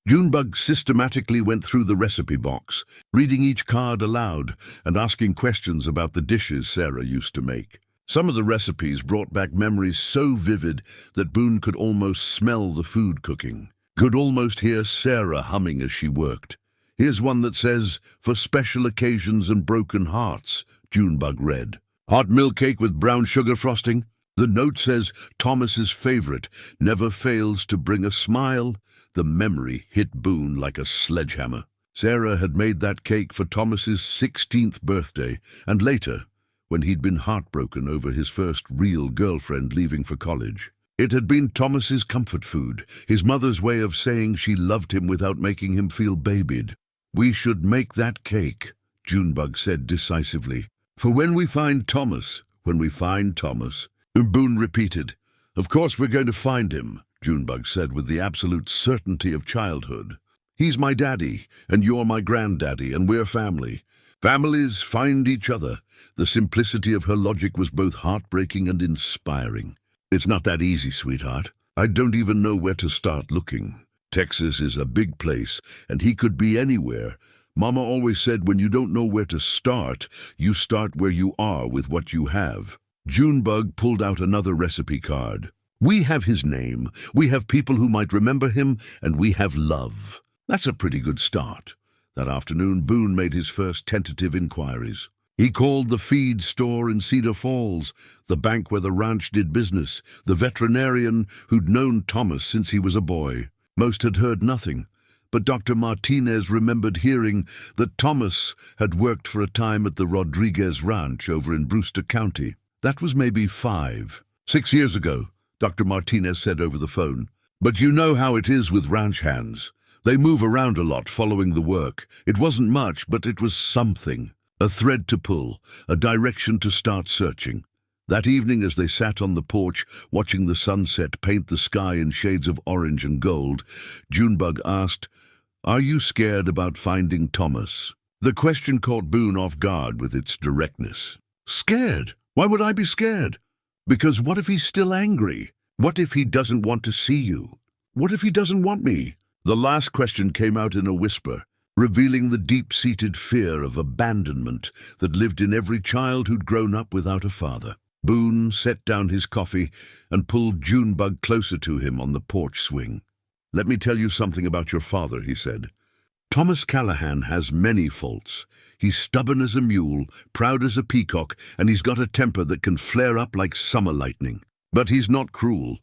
Junebug systematically went through the recipe box, reading each card aloud and asking questions about the dishes Sarah used to make. Some of the recipes brought back memories so vivid that Boone could almost smell the food cooking, could almost hear Sarah humming as she worked. "Here's one that says, 'For special occasions and broken hearts,'" Junebug read. "Hot milk cake with brown sugar frosting." The note says, "Thomas's favorite, never fails to bring a smile." The memory hit Boone like a sledgehammer. Sarah had made that cake for Thomas's 16th birthday, and later, when he'd been heartbroken over his first real girlfriend leaving for college. It had been Thomas's comfort food, his mother's way of saying she loved him without making him feel babied. "We should make that cake," Junebug said decisively. "For when we find Thomas, when we find Thomas." Boone repeated. "Of course we're going to find him," Junebug said with the absolute certainty of childhood. "He's my daddy, and you're my granddaddy, and we're family. Families find each other." The simplicity of her logic was both heartbreaking and inspiring. "It's not that easy, sweetheart. I don't even know where to start looking. Texas is a big place, and he could be anywhere. Mama always said when you don't know where to start, you start where you are with what you have." Junebug pulled out another recipe card. "We have his name, we have people who might remember him, and we have love." That's a pretty good start. That afternoon, Boone made his first tentative inquiries. He called the feed store in Cedar Falls, the bank where the ranch did business, the veterinarian who'd known Thomas since he was a boy. Most had heard nothing, but Dr. Martinez remembered hearing that Thomas had worked for a time at the Rodriguez Ranch over in Brewster County. That was maybe 6 years ago, Dr. Martinez said over the phone. "But you know how it is with ranch hands. They move around a lot following the work. It wasn't much, but it was something. A thread to pull, a direction to start searching." That evening, as they sat on the porch, watching the sunset paint the sky in shades of orange and gold, Junebug asked, "Are you scared about finding Thomas?" The question caught Boone off guard with its directness. "Scared? Why would I be scared?" "Because what if he's still angry? What if he doesn't want to see you? What if he doesn't want me?" The last question came out in a whisper, revealing the deep-seated fear of abandonment that lived in every child who'd grown up without a father. Boone set down his coffee and pulled Junebug closer to him on the porch swing. "Let me tell you something about your father," he said. "Thomas Callahan has many faults. He's stubborn as a mule, proud as a peacock, and he's got a temper that can flare up like summer lightning. But he's not cruel,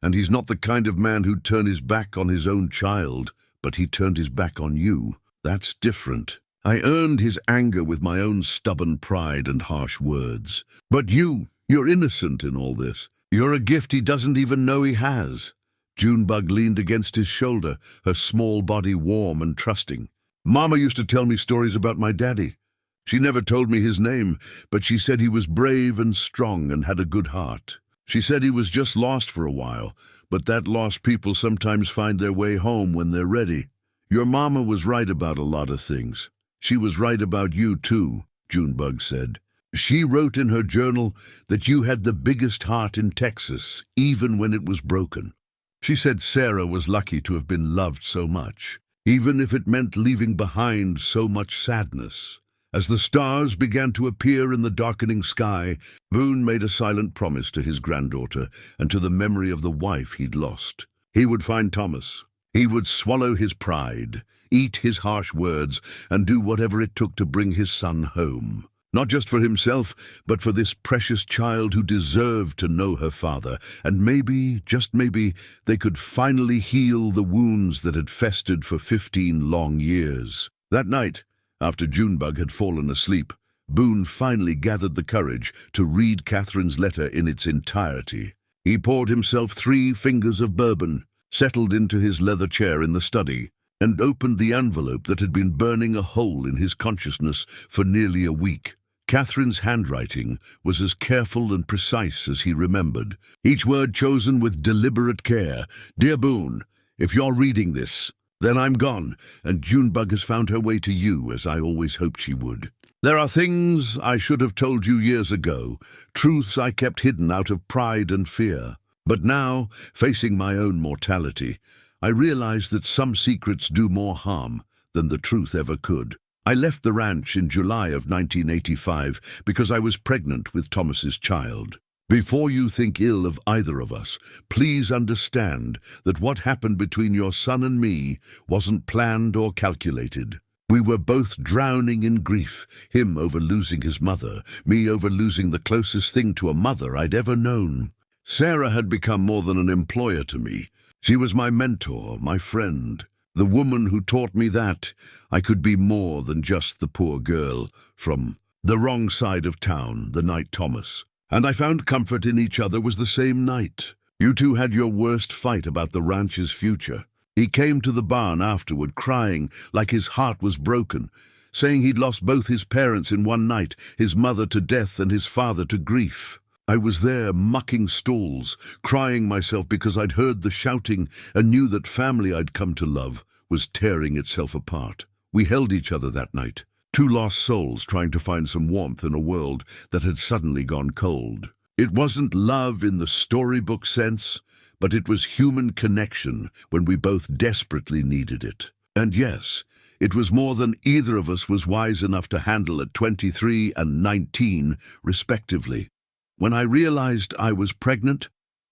and he's not the kind of man who'd turn his back on his own child, but he turned his back on you. That's different. I earned his anger with my own stubborn pride and harsh words. But you're innocent in all this. You're a gift he doesn't even know he has." Junebug leaned against his shoulder, her small body warm and trusting. "Mama used to tell me stories about my daddy. She never told me his name, but she said he was brave and strong and had a good heart. She said he was just lost for a while, but that lost people sometimes find their way home when they're ready. Your mama was right about a lot of things. She was right about you, too," Junebug said. "She wrote in her journal that you had the biggest heart in Texas, even when it was broken. She said Sarah was lucky to have been loved so much, even if it meant leaving behind so much sadness." As the stars began to appear in the darkening sky, Boone made a silent promise to his granddaughter and to the memory of the wife he'd lost. He would find Thomas. He would swallow his pride, eat his harsh words, and do whatever it took to bring his son home. Not just for himself, but for this precious child who deserved to know her father, and maybe, just maybe, they could finally heal the wounds that had festered for 15 long years. That night, after Junebug had fallen asleep, Boone finally gathered the courage to read Catherine's letter in its entirety. He poured himself 3 fingers of bourbon, settled into his leather chair in the study, and opened the envelope that had been burning a hole in his consciousness for nearly a week. Catherine's handwriting was as careful and precise as he remembered, each word chosen with deliberate care. "Dear Boone, if you're reading this, then I'm gone, and Junebug has found her way to you, as I always hoped she would. There are things I should have told you years ago, truths I kept hidden out of pride and fear. But now, facing my own mortality, I realize that some secrets do more harm than the truth ever could. I left the ranch in July of 1985 because I was pregnant with Thomas's child. Before you think ill of either of us, please understand that what happened between your son and me wasn't planned or calculated. We were both drowning in grief, him over losing his mother, me over losing the closest thing to a mother I'd ever known. Sarah had become more than an employer to me. She was my mentor, my friend, the woman who taught me that I could be more than just the poor girl from the wrong side of town the night Thomas and I found comfort in each other was the same night. You two had your worst fight about the ranch's future. He came to the barn afterward crying like his heart was broken, saying he'd lost both his parents in one night, his mother to death and his father to grief. I was there mucking stalls, crying myself because I'd heard the shouting and knew that family I'd come to love was tearing itself apart. We held each other that night, 2 lost souls trying to find some warmth in a world that had suddenly gone cold. It wasn't love in the storybook sense, but it was human connection when we both desperately needed it. And yes, it was more than either of us was wise enough to handle at 23 and 19, respectively. When I realized I was pregnant,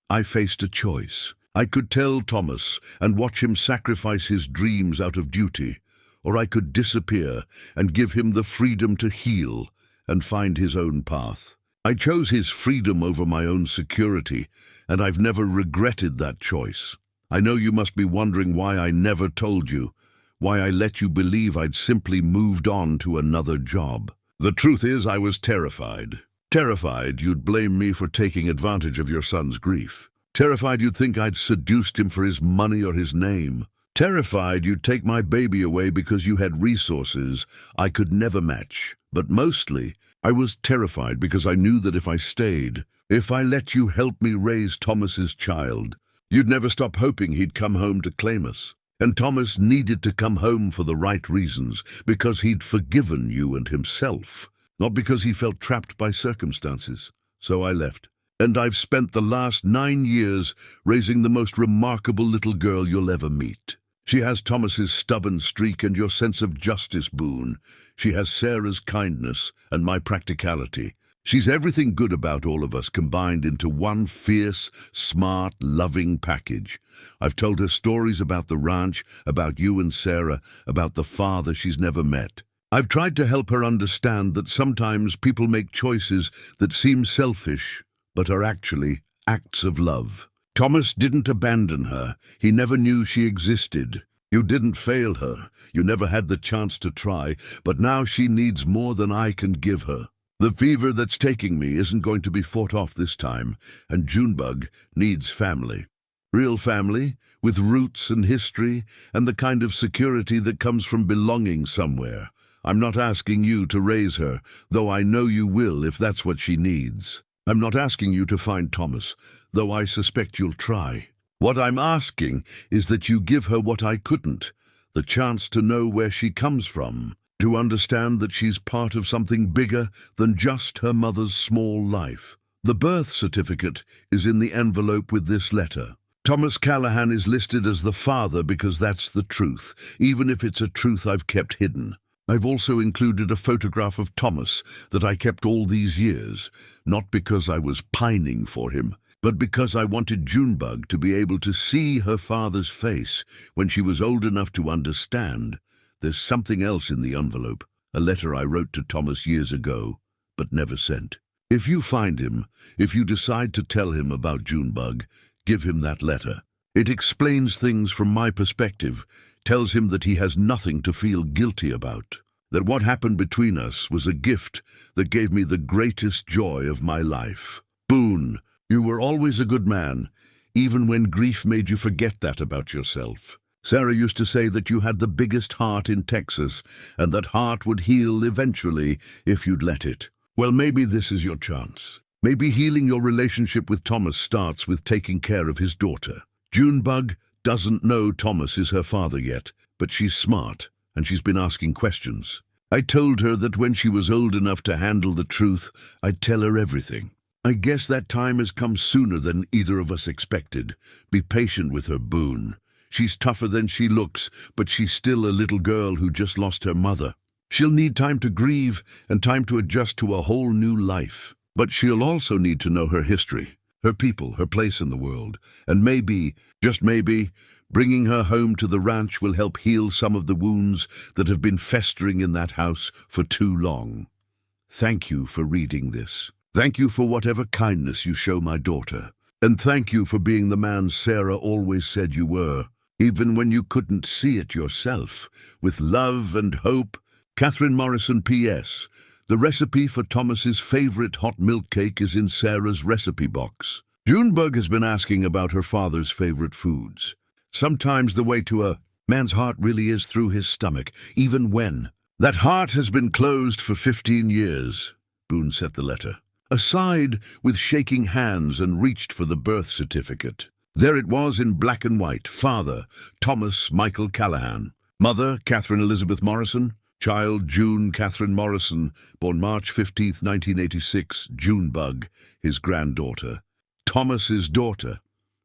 I faced a choice. I could tell Thomas and watch him sacrifice his dreams out of duty, or I could disappear and give him the freedom to heal and find his own path. I chose his freedom over my own security, and I've never regretted that choice. I know you must be wondering why I never told you, why I let you believe I'd simply moved on to another job. The truth is I was terrified. Terrified you'd blame me for taking advantage of your son's grief. Terrified you'd think I'd seduced him for his money or his name. Terrified you'd take my baby away because you had resources I could never match. But mostly, I was terrified because I knew that if I stayed, if I let you help me raise Thomas's child, you'd never stop hoping he'd come home to claim us. And Thomas needed to come home for the right reasons, because he'd forgiven you and himself, not because he felt trapped by circumstances. So I left. And I've spent the last 9 years raising the most remarkable little girl you'll ever meet. She has Thomas's stubborn streak and your sense of justice, Boone. She has Sarah's kindness and my practicality. She's everything good about all of us combined into one fierce, smart, loving package. I've told her stories about the ranch, about you and Sarah, about the father she's never met. I've tried to help her understand that sometimes people make choices that seem selfish, but are actually acts of love. Thomas didn't abandon her. He never knew she existed. You didn't fail her. You never had the chance to try, but now she needs more than I can give her. The fever that's taking me isn't going to be fought off this time, and Junebug needs family. Real family, with roots and history, and the kind of security that comes from belonging somewhere. I'm not asking you to raise her, though I know you will if that's what she needs. I'm not asking you to find Thomas, though I suspect you'll try. What I'm asking is that you give her what I couldn't, the chance to know where she comes from, to understand that she's part of something bigger than just her mother's small life. The birth certificate is in the envelope with this letter. Thomas Callahan is listed as the father because that's the truth, even if it's a truth I've kept hidden. I've also included a photograph of Thomas that I kept all these years, not because I was pining for him, but because I wanted Junebug to be able to see her father's face when she was old enough to understand. There's something else in the envelope, a letter I wrote to Thomas years ago, but never sent. If you find him, if you decide to tell him about Junebug, give him that letter. It explains things from my perspective, tells him that he has nothing to feel guilty about, that what happened between us was a gift that gave me the greatest joy of my life. Boone, you were always a good man, even when grief made you forget that about yourself. Sarah used to say that you had the biggest heart in Texas, and that heart would heal eventually if you'd let it. Well, maybe this is your chance. Maybe healing your relationship with Thomas starts with taking care of his daughter. Junebug doesn't know Thomas is her father yet, but she's smart, and she's been asking questions. I told her that when she was old enough to handle the truth, I'd tell her everything. I guess that time has come sooner than either of us expected. Be patient with her, Boone. She's tougher than she looks, but she's still a little girl who just lost her mother. She'll need time to grieve and time to adjust to a whole new life. But she'll also need to know her history, her people, her place in the world, and maybe, just maybe, bringing her home to the ranch will help heal some of the wounds that have been festering in that house for too long. Thank you for reading this. Thank you for whatever kindness you show my daughter. And thank you for being the man Sarah always said you were, even when you couldn't see it yourself. With love and hope, Catherine Morrison, P.S. The recipe for Thomas's favorite hot milk cake is in Sarah's recipe box. Junebug has been asking about her father's favorite foods. Sometimes the way to a man's heart really is through his stomach, even when that heart has been closed for 15 years. Boone set the letter aside with shaking hands and reached for the birth certificate. There it was in black and white. Father, Thomas Michael Callahan. Mother, Catherine Elizabeth Morrison. Child, June Catherine Morrison, born March 15th, 1986, Junebug, his granddaughter. Thomas's daughter.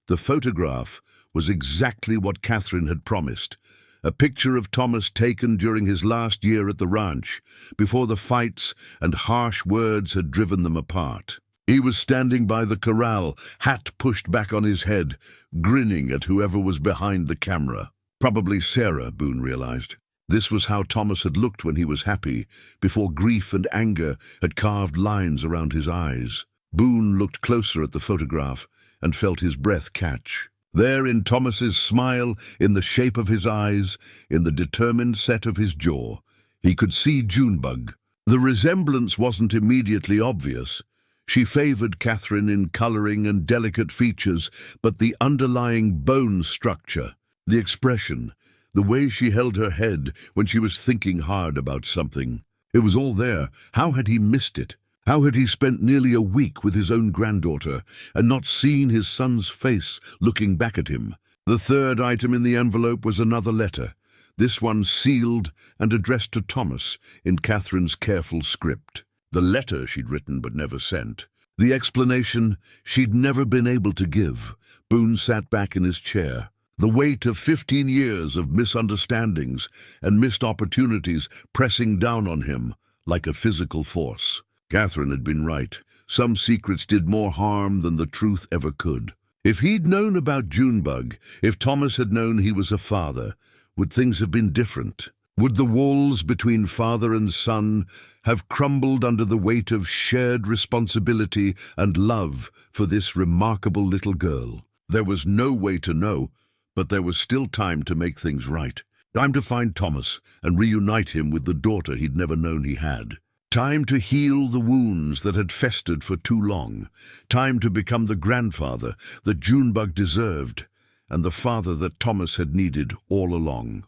The photograph was exactly what Catherine had promised. A picture of Thomas taken during his last year at the ranch, before the fights and harsh words had driven them apart. He was standing by the corral, hat pushed back on his head, grinning at whoever was behind the camera. Probably Sarah, Boone realized. This was how Thomas had looked when he was happy, before grief and anger had carved lines around his eyes. Boone looked closer at the photograph and felt his breath catch. There in Thomas's smile, in the shape of his eyes, in the determined set of his jaw, he could see Junebug. The resemblance wasn't immediately obvious. She favored Catherine in coloring and delicate features, but the underlying bone structure, the expression, the way she held her head when she was thinking hard about something. It was all there. How had he missed it? How had he spent nearly a week with his own granddaughter and not seen his son's face looking back at him? The third item in the envelope was another letter, this one sealed and addressed to Thomas in Catherine's careful script. The letter she'd written but never sent. The explanation she'd never been able to give. Boone sat back in his chair. The weight of 15 years of misunderstandings and missed opportunities pressing down on him like a physical force. Catherine had been right. Some secrets did more harm than the truth ever could. If he'd known about Junebug, if Thomas had known he was a father, would things have been different? Would the walls between father and son have crumbled under the weight of shared responsibility and love for this remarkable little girl? There was no way to know, but there was still time to make things right. Time to find Thomas and reunite him with the daughter he'd never known he had. Time to heal the wounds that had festered for too long. Time to become the grandfather that Junebug deserved, and the father that Thomas had needed all along.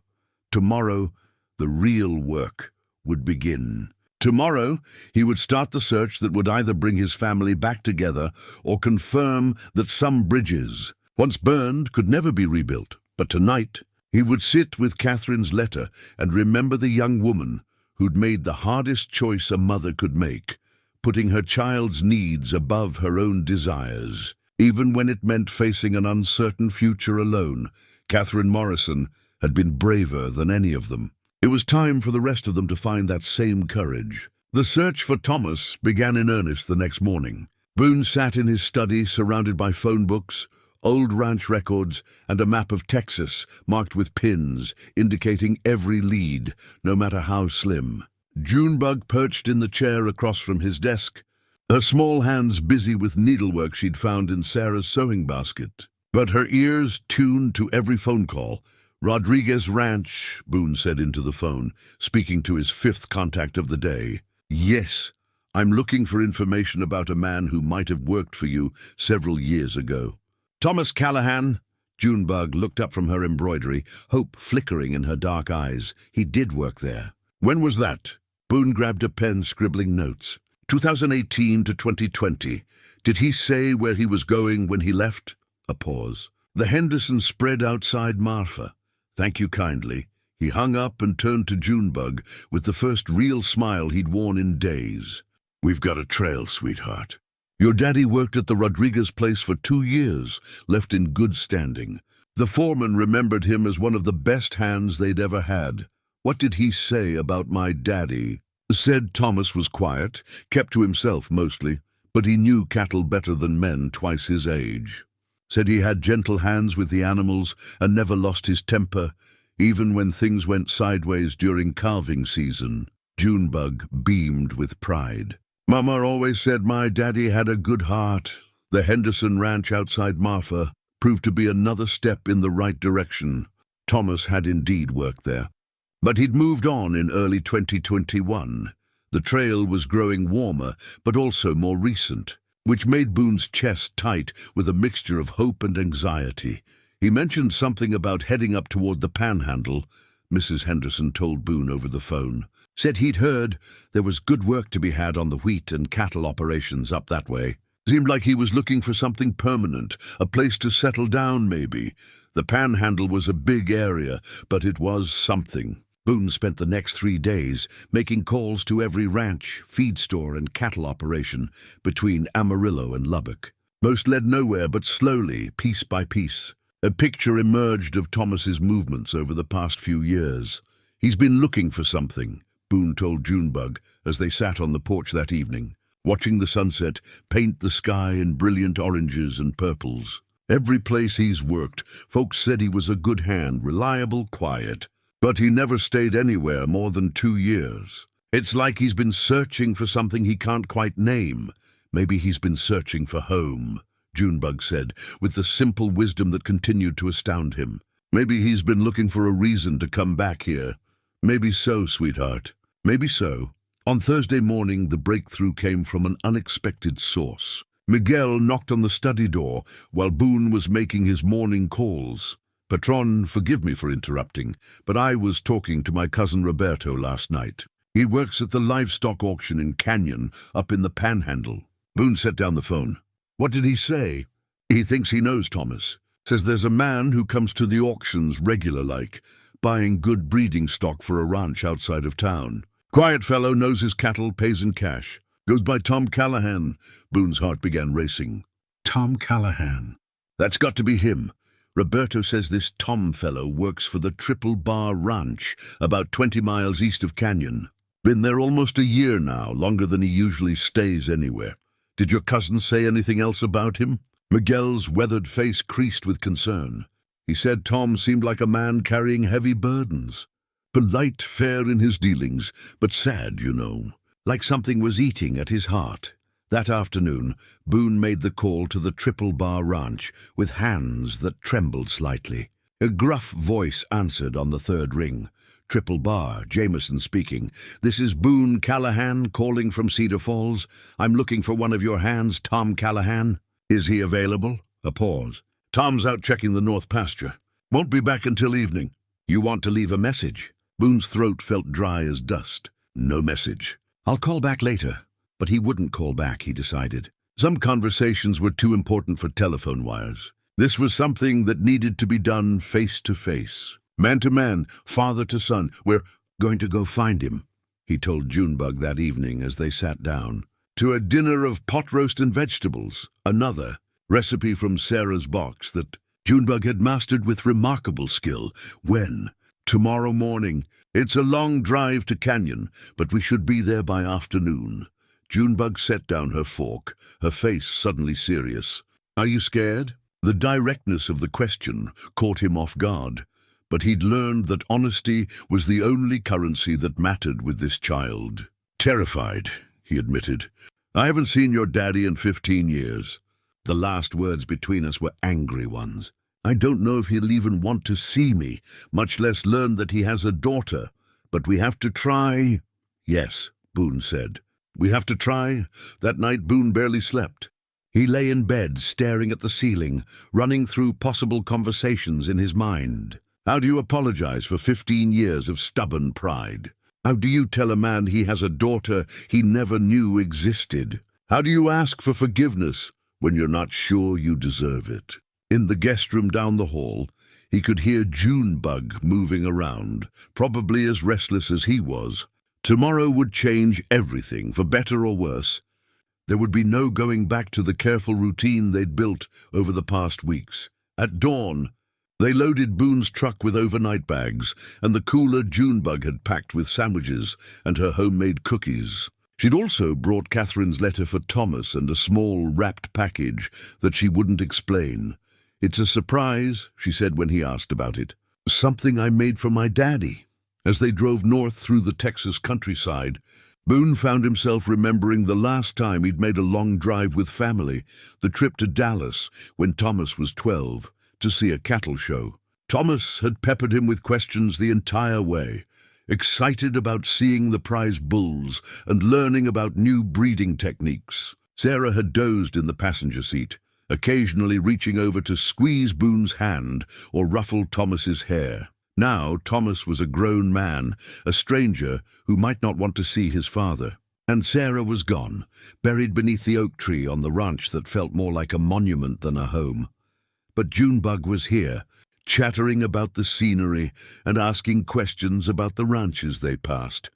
Tomorrow, the real work would begin. Tomorrow, he would start the search that would either bring his family back together or confirm that some bridges, once burned, could never be rebuilt. But tonight, he would sit with Catherine's letter and remember the young woman who'd made the hardest choice a mother could make, putting her child's needs above her own desires. Even when it meant facing an uncertain future alone, Catherine Morrison had been braver than any of them. It was time for the rest of them to find that same courage. The search for Thomas began in earnest the next morning. Boone sat in his study, surrounded by phone books, old ranch records, and a map of Texas marked with pins, indicating every lead, no matter how slim. Junebug perched in the chair across from his desk, her small hands busy with needlework she'd found in Sarah's sewing basket. But her ears tuned to every phone call. "Rodriguez Ranch," Boone said into the phone, speaking to his fifth contact of the day. "Yes, I'm looking for information about a man who might have worked for you several years ago." "Thomas Callahan?" Junebug looked up from her embroidery, hope flickering in her dark eyes. "He did work there." "When was that?" Boone grabbed a pen, scribbling notes. 2018 to 2020. Did he say where he was going when he left? A pause. "The Henderson spread outside Marfa. Thank you kindly." He hung up and turned to Junebug with the first real smile he'd worn in days. "We've got a trail, sweetheart. Your daddy worked at the Rodriguez place for 2 years, left in good standing. The foreman remembered him as one of the best hands they'd ever had. What did he say about my daddy?" "Said Thomas was quiet, kept to himself mostly, but he knew cattle better than men twice his age. Said he had gentle hands with the animals and never lost his temper, even when things went sideways during calving season." Junebug beamed with pride. "Mama always said my daddy had a good heart." The Henderson Ranch outside Marfa proved to be another step in the right direction. Thomas had indeed worked there. But he'd moved on in early 2021. The trail was growing warmer, but also more recent, which made Boone's chest tight with a mixture of hope and anxiety. He mentioned something about heading up toward the Panhandle, Mrs. Henderson told Boone over the phone. Said he'd heard there was good work to be had on the wheat and cattle operations up that way. Seemed like he was looking for something permanent, a place to settle down maybe. The Panhandle was a big area, but it was something. Boone spent the next 3 days making calls to every ranch, feed store, and cattle operation between Amarillo and Lubbock. Most led nowhere, but slowly, piece by piece. A picture emerged of Thomas's movements over the past few years. "He's been looking for something," Boone told Junebug as they sat on the porch that evening, watching the sunset paint the sky in brilliant oranges and purples. "Every place he's worked, folks said he was a good hand, reliable, quiet. But he never stayed anywhere more than 2 years. It's like he's been searching for something he can't quite name. Maybe he's been searching for home," Junebug said, with the simple wisdom that continued to astound him. "Maybe he's been looking for a reason to come back here." "Maybe so, sweetheart. Maybe so." On Thursday morning, the breakthrough came from an unexpected source. Miguel knocked on the study door while Boone was making his morning calls. "Patron, forgive me for interrupting, but I was talking to my cousin Roberto last night. He works at the livestock auction in Canyon, up in the Panhandle." Boone set down the phone. "What did he say?" "He thinks he knows Thomas. Says there's a man who comes to the auctions regular-like, buying good breeding stock for a ranch outside of town. Quiet fellow, knows his cattle, pays in cash. Goes by Tom Callahan." Boone's heart began racing. Tom Callahan. That's got to be him. Roberto says this Tom fellow works for the Triple Bar Ranch, about 20 miles east of Canyon. Been there almost a year now, longer than he usually stays anywhere. Did your cousin say anything else about him? Miguel's weathered face creased with concern. He said Tom seemed like a man carrying heavy burdens. Polite, fair in his dealings, but sad, you know. Like something was eating at his heart. That afternoon, Boone made the call to the Triple Bar Ranch with hands that trembled slightly. A gruff voice answered on the third ring. Triple Bar, Jameson speaking. This is Boone Callahan calling from Cedar Falls. I'm looking for one of your hands, Tom Callahan. Is he available? A pause. Tom's out checking the north pasture. Won't be back until evening. You want to leave a message? Boone's throat felt dry as dust. No message. I'll call back later. But he wouldn't call back, he decided. Some conversations were too important for telephone wires. This was something that needed to be done face to face. Man to man, father to son. We're going to go find him, he told Junebug that evening as they sat down. To a dinner of pot roast and vegetables, another recipe from Sarah's box that Junebug had mastered with remarkable skill. When? Tomorrow morning. It's a long drive to Canyon, but we should be there by afternoon. Junebug set down her fork, her face suddenly serious. Are you scared? The directness of the question caught him off guard, but he'd learned that honesty was the only currency that mattered with this child. Terrified, he admitted. I haven't seen your daddy in 15 years. The last words between us were angry ones. I don't know if he'll even want to see me, much less learn that he has a daughter. But we have to try. Yes, Boone said. We have to try. That night Boone barely slept. He lay in bed, staring at the ceiling, running through possible conversations in his mind. How do you apologize for 15 years of stubborn pride? How do you tell a man he has a daughter he never knew existed? How do you ask for forgiveness when you're not sure you deserve it? In the guest room down the hall, he could hear Junebug moving around, probably as restless as he was. Tomorrow would change everything, for better or worse. There would be no going back to the careful routine they'd built over the past weeks. At dawn, they loaded Boone's truck with overnight bags, and the cooler Junebug had packed with sandwiches and her homemade cookies. She'd also brought Catherine's letter for Thomas and a small wrapped package that she wouldn't explain. It's a surprise, she said when he asked about it. Something I made for my daddy. As they drove north through the Texas countryside, Boone found himself remembering the last time he'd made a long drive with family, the trip to Dallas when Thomas was 12, to see a cattle show. Thomas had peppered him with questions the entire way, excited about seeing the prize bulls and learning about new breeding techniques. Sarah had dozed in the passenger seat, occasionally reaching over to squeeze Boone's hand or ruffle Thomas's hair. Now Thomas was a grown man, a stranger who might not want to see his father. And Sarah was gone, buried beneath the oak tree on the ranch that felt more like a monument than a home. But Junebug was here, chattering about the scenery and asking questions about the ranches they passed,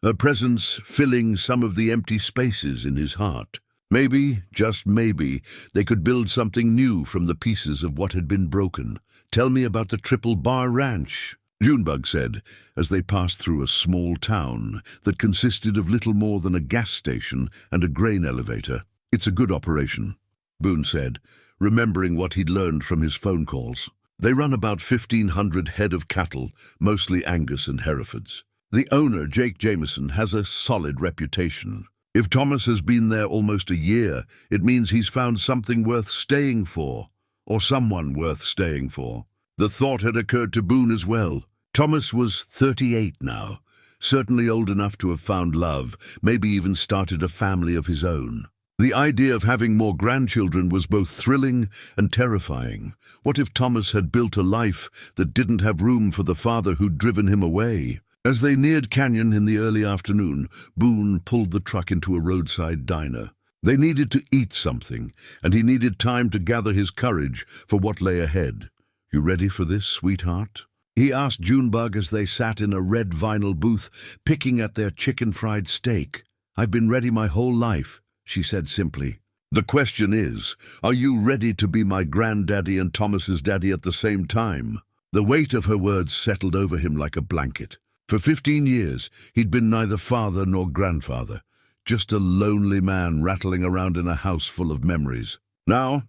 her presence filling some of the empty spaces in his heart. Maybe, just maybe, they could build something new from the pieces of what had been broken. Tell me about the Triple Bar Ranch, Junebug said, as they passed through a small town that consisted of little more than a gas station and a grain elevator. It's a good operation, Boone said, remembering what he'd learned from his phone calls. They run about 1,500 head of cattle, mostly Angus and Herefords. The owner, Jake Jameson, has a solid reputation. If Thomas has been there almost a year, it means he's found something worth staying for, or someone worth staying for. The thought had occurred to Boone as well. Thomas was 38 now, certainly old enough to have found love, maybe even started a family of his own. The idea of having more grandchildren was both thrilling and terrifying. What if Thomas had built a life that didn't have room for the father who'd driven him away? As they neared Canyon in the early afternoon, Boone pulled the truck into a roadside diner. They needed to eat something, and he needed time to gather his courage for what lay ahead. You ready for this, sweetheart? He asked Junebug as they sat in a red vinyl booth, picking at their chicken-fried steak. I've been ready my whole life, she said simply. The question is, are you ready to be my granddaddy and Thomas's daddy at the same time? The weight of her words settled over him like a blanket. For 15 years, he'd been neither father nor grandfather, just a lonely man rattling around in a house full of memories. Now,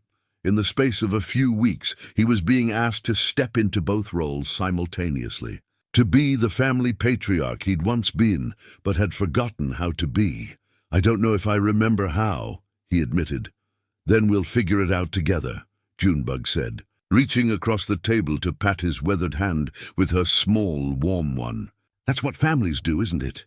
in the space of a few weeks, he was being asked to step into both roles simultaneously. To be the family patriarch he'd once been, but had forgotten how to be. "I don't know if I remember how," he admitted. "Then we'll figure it out together," Junebug said, reaching across the table to pat his weathered hand with her small, warm one. "That's what families do, isn't it?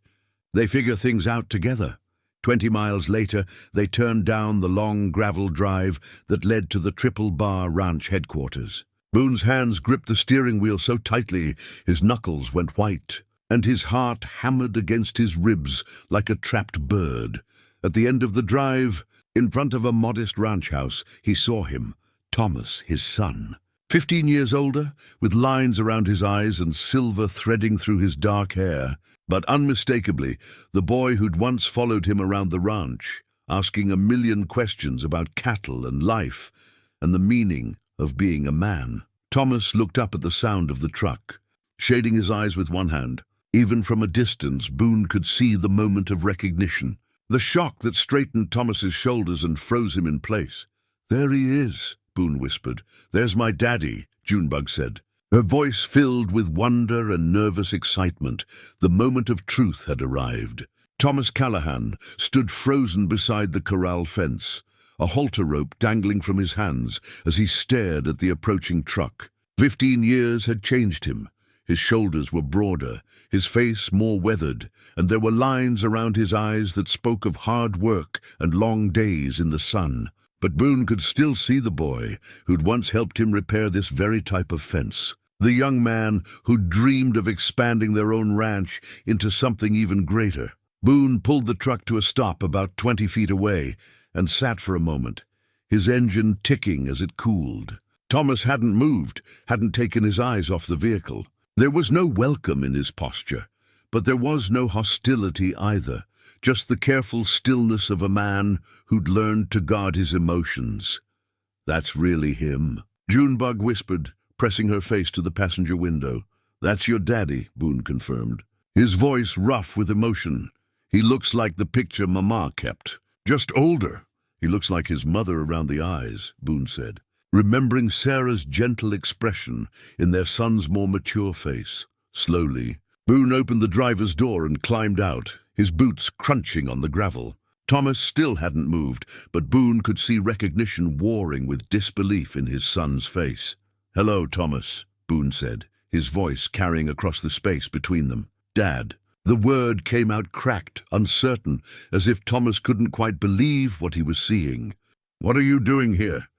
They figure things out together." 20 miles later, they turned down the long gravel drive that led to the Triple Bar Ranch headquarters. Boone's hands gripped the steering wheel so tightly his knuckles went white, and his heart hammered against his ribs like a trapped bird. At the end of the drive, in front of a modest ranch house, he saw him, Thomas, his son. 15 years older, with lines around his eyes and silver threading through his dark hair, but unmistakably the boy who'd once followed him around the ranch, asking a million questions about cattle and life and the meaning of being a man. Thomas looked up at the sound of the truck, shading his eyes with one hand. Even from a distance, Boone could see the moment of recognition, the shock that straightened Thomas's shoulders and froze him in place. "There he is," Boone whispered. "There's my daddy," Junebug said. Her voice filled with wonder and nervous excitement. The moment of truth had arrived. Thomas Callahan stood frozen beside the corral fence, a halter rope dangling from his hands as he stared at the approaching truck. 15 years had changed him. His shoulders were broader, his face more weathered, and there were lines around his eyes that spoke of hard work and long days in the sun. But Boone could still see the boy who'd once helped him repair this very type of fence. The young man who'd dreamed of expanding their own ranch into something even greater. Boone pulled the truck to a stop about 20 feet away and sat for a moment, his engine ticking as it cooled. Thomas hadn't moved, hadn't taken his eyes off the vehicle. There was no welcome in his posture, but there was no hostility either. Just the careful stillness of a man who'd learned to guard his emotions. "That's really him," Junebug whispered, pressing her face to the passenger window. "That's your daddy," Boone confirmed, his voice rough with emotion. "He looks like the picture Mama kept, just older." "He looks like his mother around the eyes," Boone said, remembering Sarah's gentle expression in their son's more mature face. Slowly, Boone opened the driver's door and climbed out, his boots crunching on the gravel. Thomas still hadn't moved, but Boone could see recognition warring with disbelief in his son's face. "Hello, Thomas," Boone said, his voice carrying across the space between them. "Dad." The word came out cracked, uncertain, as if Thomas couldn't quite believe what he was seeing. "What are you doing here?"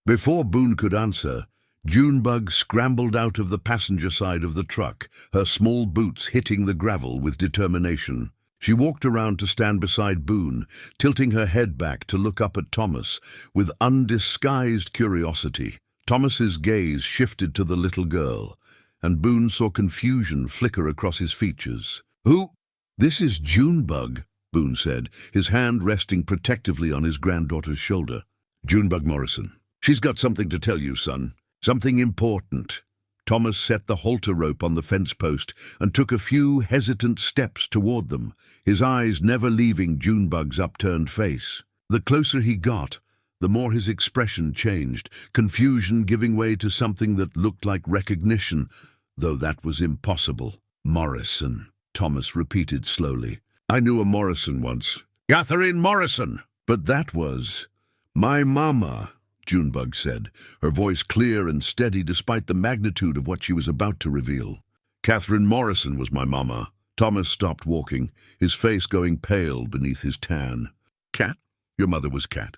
Before Boone could answer, Junebug scrambled out of the passenger side of the truck, her small boots hitting the gravel with determination. She walked around to stand beside Boone, tilting her head back to look up at Thomas with undisguised curiosity. Thomas's gaze shifted to the little girl, and Boone saw confusion flicker across his features. "Who?" "This is Junebug," Boone said, his hand resting protectively on his granddaughter's shoulder. "Junebug Morrison. She's got something to tell you, son. Something important." Thomas set the halter rope on the fence post and took a few hesitant steps toward them, his eyes never leaving Junebug's upturned face. The closer he got, the more his expression changed, confusion giving way to something that looked like recognition, though that was impossible. "Morrison," Thomas repeated slowly. "I knew a Morrison once. Catherine Morrison!" "But that was my mama," Junebug said, her voice clear and steady despite the magnitude of what she was about to reveal. "Catherine Morrison was my mama." Thomas stopped walking, his face going pale beneath his tan. "Cat? Your mother was Cat?"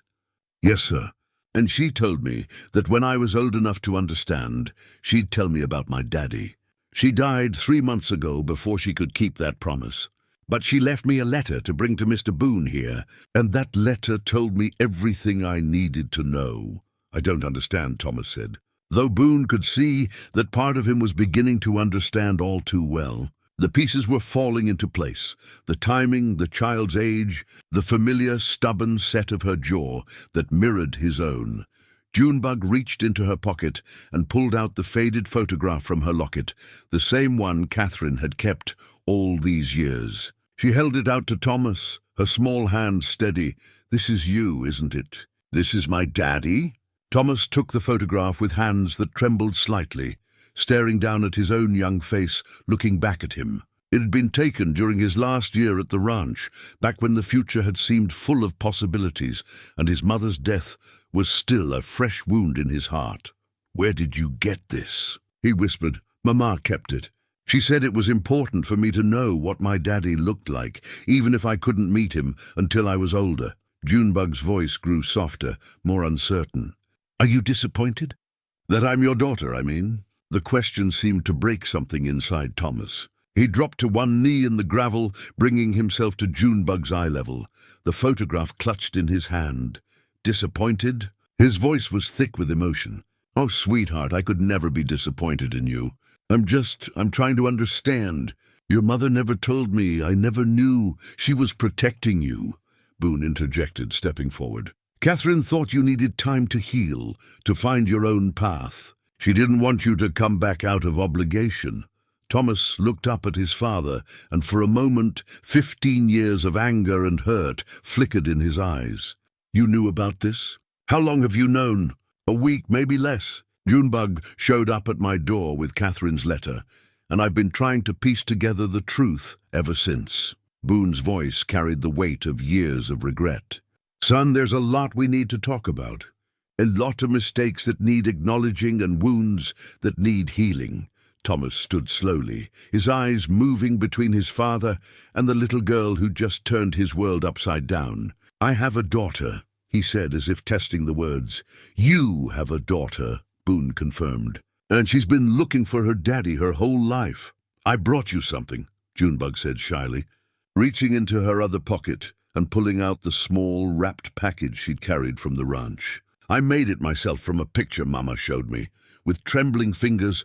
"Yes, sir. And she told me that when I was old enough to understand, she'd tell me about my daddy. She died 3 months ago before she could keep that promise. But she left me a letter to bring to Mr. Boone here, and that letter told me everything I needed to know." "I don't understand," Thomas said, though Boone could see that part of him was beginning to understand all too well. The pieces were falling into place, the timing, the child's age, the familiar stubborn set of her jaw that mirrored his own. Junebug reached into her pocket and pulled out the faded photograph from her locket, the same one Catherine had kept all these years. She held it out to Thomas, her small hand steady. "This is you, isn't it? This is my daddy?" Thomas took the photograph with hands that trembled slightly, staring down at his own young face, looking back at him. It had been taken during his last year at the ranch, back when the future had seemed full of possibilities, and his mother's death was still a fresh wound in his heart. "Where did you get this?" he whispered. "Mama kept it. She said it was important for me to know what my daddy looked like, even if I couldn't meet him until I was older." Junebug's voice grew softer, more uncertain. "Are you disappointed?" "That I'm your daughter, I mean." The question seemed to break something inside Thomas. He dropped to one knee in the gravel, bringing himself to Junebug's eye level, the photograph clutched in his hand. "Disappointed?" His voice was thick with emotion. "Oh, sweetheart, I could never be disappointed in you. I'm trying to understand. Your mother never told me. I never knew. She was protecting you," Boone interjected, stepping forward. "Catherine thought you needed time to heal, to find your own path. She didn't want you to come back out of obligation." Thomas looked up at his father, and for a moment 15 years of anger and hurt flickered in his eyes. "You knew about this? How long have you known?" "A week, maybe less. Junebug showed up at my door with Catherine's letter, and I've been trying to piece together the truth ever since." Boone's voice carried the weight of years of regret. "Son, there's a lot we need to talk about. A lot of mistakes that need acknowledging and wounds that need healing." Thomas stood slowly, his eyes moving between his father and the little girl who'd just turned his world upside down. "I have a daughter," he said, as if testing the words. "You have a daughter," Boone confirmed. "And she's been looking for her daddy her whole life." "I brought you something," Junebug said shyly, reaching into her other pocket and pulling out the small, wrapped package she'd carried from the ranch. "I made it myself from a picture Mama showed me." With trembling fingers,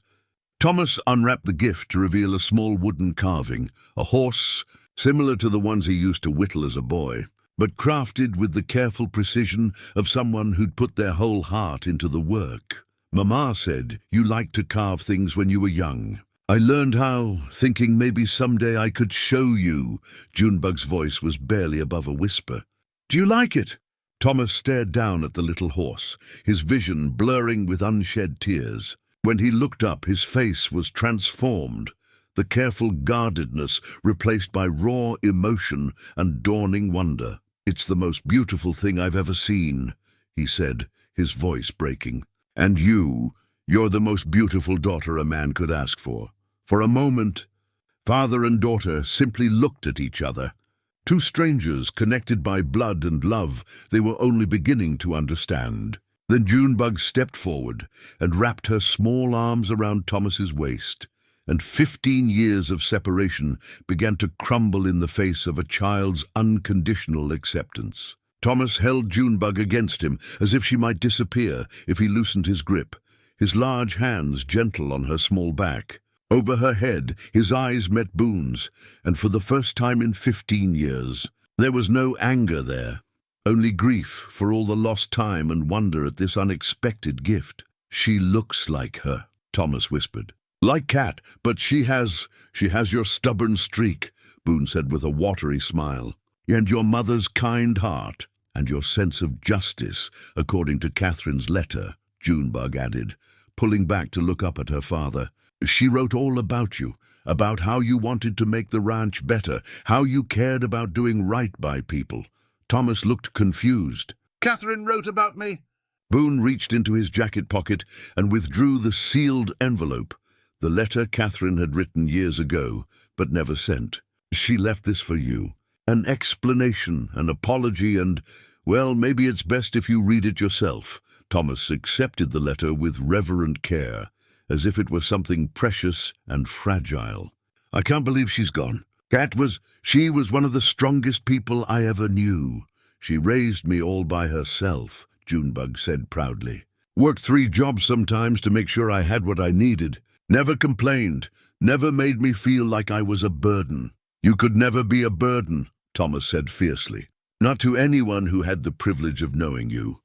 Thomas unwrapped the gift to reveal a small wooden carving, a horse similar to the ones he used to whittle as a boy, but crafted with the careful precision of someone who'd put their whole heart into the work. "Mama said you liked to carve things when you were young. I learned how, thinking maybe someday I could show you." Junebug's voice was barely above a whisper. "Do you like it?" Thomas stared down at the little horse, his vision blurring with unshed tears. When he looked up, his face was transformed, the careful guardedness replaced by raw emotion and dawning wonder. "It's the most beautiful thing I've ever seen," he said, his voice breaking. "And you're the most beautiful daughter a man could ask for." For a moment, father and daughter simply looked at each other. Two strangers connected by blood and love they were only beginning to understand. Then Junebug stepped forward and wrapped her small arms around Thomas's waist, and 15 years of separation began to crumble in the face of a child's unconditional acceptance. Thomas held Junebug against him as if she might disappear if he loosened his grip, his large hands gentle on her small back. Over her head, his eyes met Boone's, and for the first time in 15 years, there was no anger there. Only grief for all the lost time and wonder at this unexpected gift. "She looks like her," Thomas whispered. "Like Cat, but she has your stubborn streak," Boone said with a watery smile. "And your mother's kind heart, and your sense of justice, according to Catherine's letter," Junebug added, pulling back to look up at her father. "She wrote all about you, about how you wanted to make the ranch better, how you cared about doing right by people." Thomas looked confused. "Catherine wrote about me?" Boone reached into his jacket pocket and withdrew the sealed envelope, the letter Catherine had written years ago, but never sent. "She left this for you. An explanation, an apology, and, well, maybe it's best if you read it yourself." Thomas accepted the letter with reverent care, as if it were something precious and fragile. "I can't believe she's gone. She was one of the strongest people I ever knew. She raised me all by herself," Junebug said proudly. "Worked 3 jobs sometimes to make sure I had what I needed. Never complained, never made me feel like I was a burden." "You could never be a burden," Thomas said fiercely. "Not to anyone who had the privilege of knowing you."